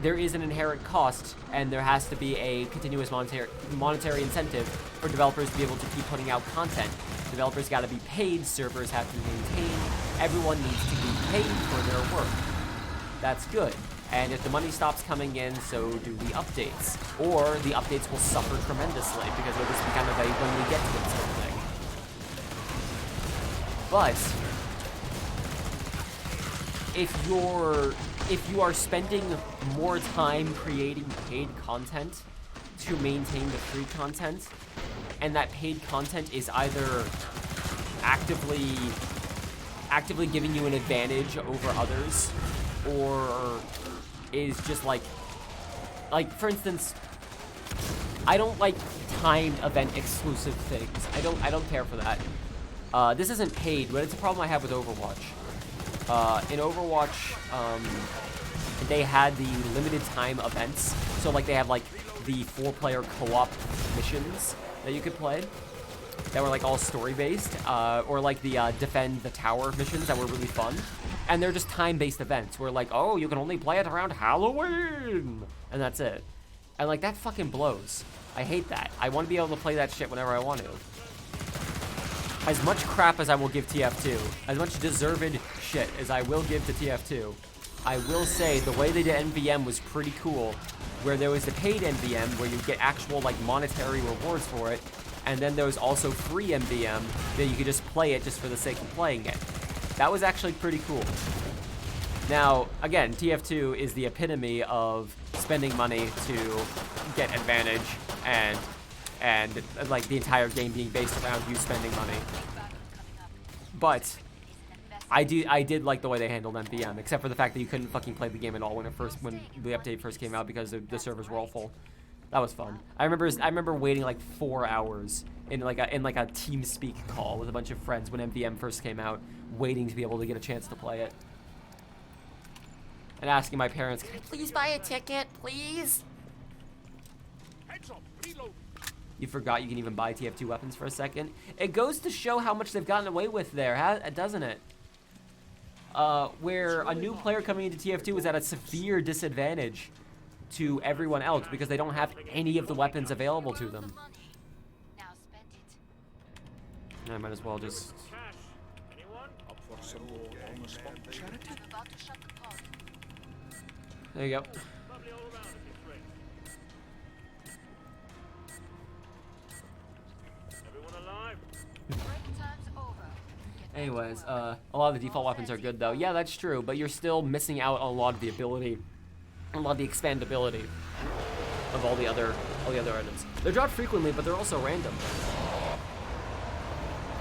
There is an inherent cost, and there has to be a continuous monetary incentive for developers to be able to keep putting out content. Developers got to be paid, servers have to be maintained, everyone needs to be paid for their work. That's good. And if the money stops coming in, so do the updates. Or the updates will suffer tremendously, because it'll just be kind of a when we get to it sort of thing. But if you are spending more time creating paid content to maintain the free content, and that paid content is either actively giving you an advantage over others, or is just like for instance, I don't like timed event exclusive things. I don't care for that. This isn't paid, but it's a problem I have with Overwatch. In Overwatch, they had the limited time events, so like they have like the 4-player co-op missions that you could play that were like all story based, or like the defend the tower missions that were really fun, and they're just time-based events where like, oh, you can only play it around Halloween, and that's it. And like that fucking blows. I hate that. I want to be able to play that shit whenever I want to. As much crap as I will give TF2, as much deserved shit as I will give to TF2, I will say the way they did NVM was pretty cool, where there was the paid NVM where you get actual like monetary rewards for it, and then there was also free NVM that you could just play it just for the sake of playing it. That was actually pretty cool. Now, again, TF2 is the epitome of spending money to get advantage, and like the entire game being based around you spending money. But I did like the way they handled NVM, except for the fact that you couldn't fucking play the game at all when the update first came out because the servers were all full. That was fun. I remember waiting like 4 hours in like a TeamSpeak call with a bunch of friends when MVM first came out, waiting to be able to get a chance to play it. And asking my parents, "Can I please buy a ticket, please?" You forgot you can even buy TF2 weapons for a second. It goes to show how much they've gotten away with there, doesn't it? Where a new player coming into TF2 is at a severe disadvantage to everyone else because they don't have any of the weapons available to them. I might as well just... There you go. Anyways, a lot of the default weapons are good though. Yeah, that's true, but you're still missing out on a lot of the ability, a lot of the expandability of all the other items. They're dropped frequently, but they're also random.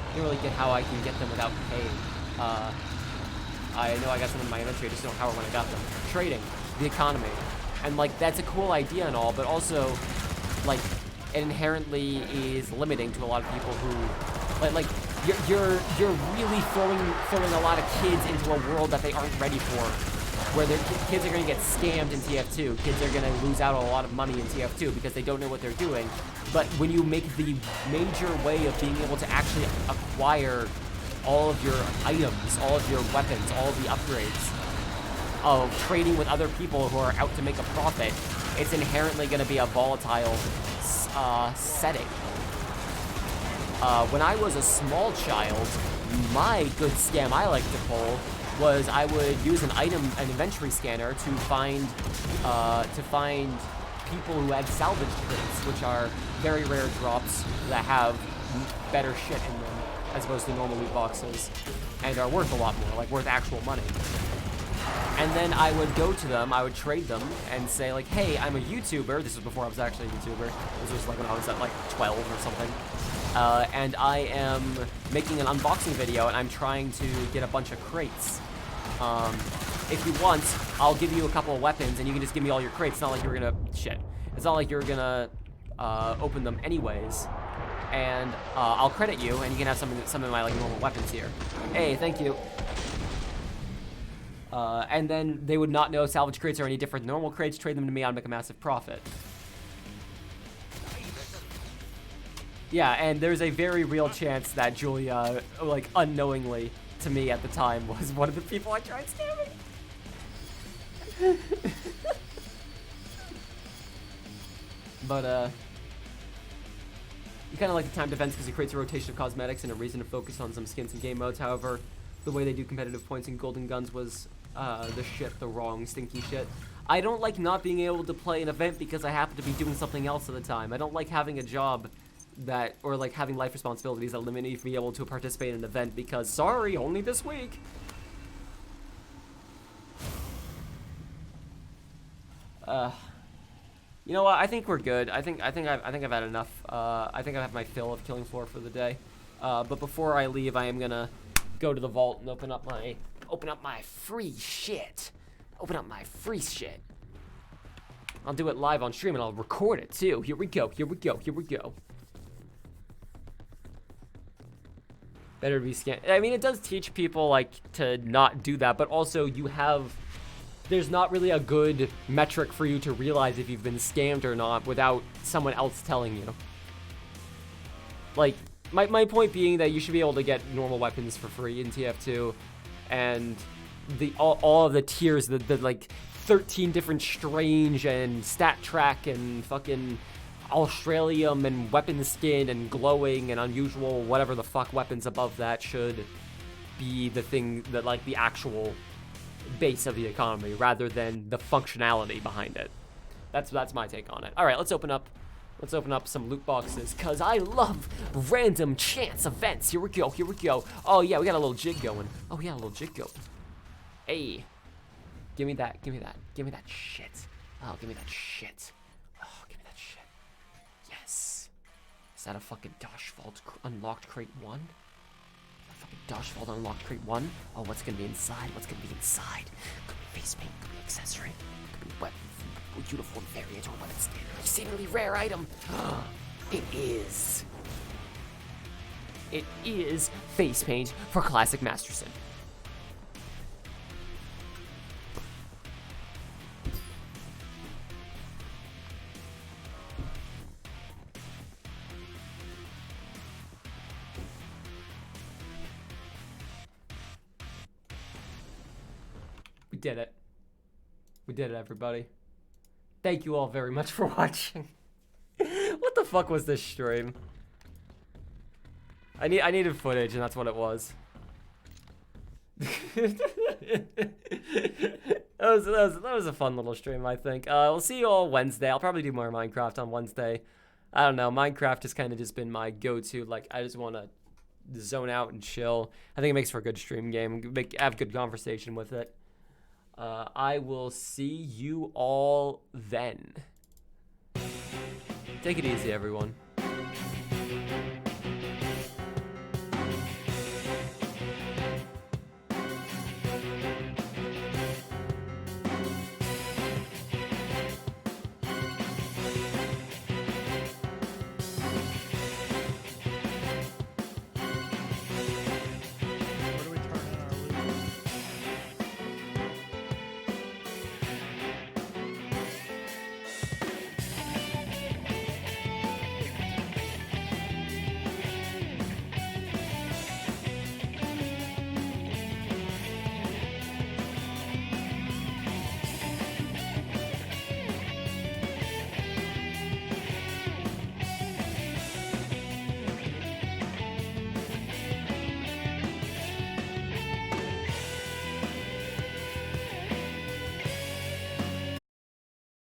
I don't really get how I can get them without paying. I know I got some in my inventory, I just don't know how or when I got them. Trading, the economy, and like that's a cool idea and all, but also like it inherently is limiting to a lot of people who like you're really throwing a lot of kids into a world that they aren't ready for, where kids are going to get scammed in TF2. Kids are going to lose out on a lot of money in TF2 because they don't know what they're doing. But when you make the major way of being able to actually acquire all of your items, all of your weapons, all of the upgrades, of trading with other people who are out to make a profit, it's inherently going to be a volatile setting. When I was a small child, my good scam I like to pull was I would use an inventory scanner to find people who had salvage crates, which are very rare drops that have better shit in them as opposed to normal loot boxes, and are worth a lot more, like worth actual money. And then I would go to them, I would trade them, and say like, hey, I'm a YouTuber. This was before I was actually a YouTuber. This was like when I was at like 12 or something. And I am making an unboxing video, and I'm trying to get a bunch of crates. If you want, I'll give you a couple of weapons, and you can just give me all your crates. It's not like you're gonna... Shit. It's not like you're gonna open them anyways. And I'll credit you, and you can have some of my like normal weapons here. Hey, thank you. And then they would not know salvage crates are any different than normal crates. Trade them to me, I'll make a massive profit. Yeah, and there's a very real chance that Julia, like, unknowingly to me at the time, was one of the people I tried scamming. But, you kind of like the timed events because it creates a rotation of cosmetics and a reason to focus on some skins and game modes. However, the way they do competitive points in Golden Guns was the wrong stinky shit. I don't like not being able to play an event because I happen to be doing something else at the time. I don't like having a job that, or like having life responsibilities that limit me from being able to participate in an event because, sorry, only this week. You know what? I think we're good. I think I've had enough. I think I've had my fill of killing floor for the day. But before I leave, I am gonna go to the vault and open up my free shit. Open up my free shit. I'll do it live on stream and I'll record it too. Here we go. Here we go. Here we go. Better be scanned. I mean, it does teach people like to not do that, but also there's not really a good metric for you to realize if you've been scammed or not without someone else telling you. Like, my point being that you should be able to get normal weapons for free in TF2, and all of the tiers, the like 13 different strange and stat track and fucking Australium and weapon skin and glowing and unusual whatever the fuck weapons above that should be the thing that like the actual base of the economy rather than the functionality behind it. That's my take on it. All right, let's open up some loot boxes because I love random chance events. Here we go. Here we go. Oh yeah, we got a little jig going. Oh yeah, a little jig going. Hey, give me that. Give me that. Give me that shit. Oh, give me that shit. Oh, give me that shit. Yes. Is that a fucking Dosh Vault unlocked crate 1? Fucking Dosh Vault unlocked crate 1? Oh, what's gonna be inside? What's gonna be inside? Could be face paint, could be accessory, could be weapon, uniform variant, or weapon skin, or exceedingly rare item. It is. It is face paint for Classic Masterson. We did it. We did it, everybody. Thank you all very much for watching. What the fuck was this stream? I needed footage, and that's what it was. that was a fun little stream, I think. We'll see you all Wednesday. I'll probably do more Minecraft on Wednesday. I don't know. Minecraft has kind of just been my go-to. Like, I just want to zone out and chill. I think it makes for a good stream game. Have good conversation with it. I will see you all then. Take it easy, everyone.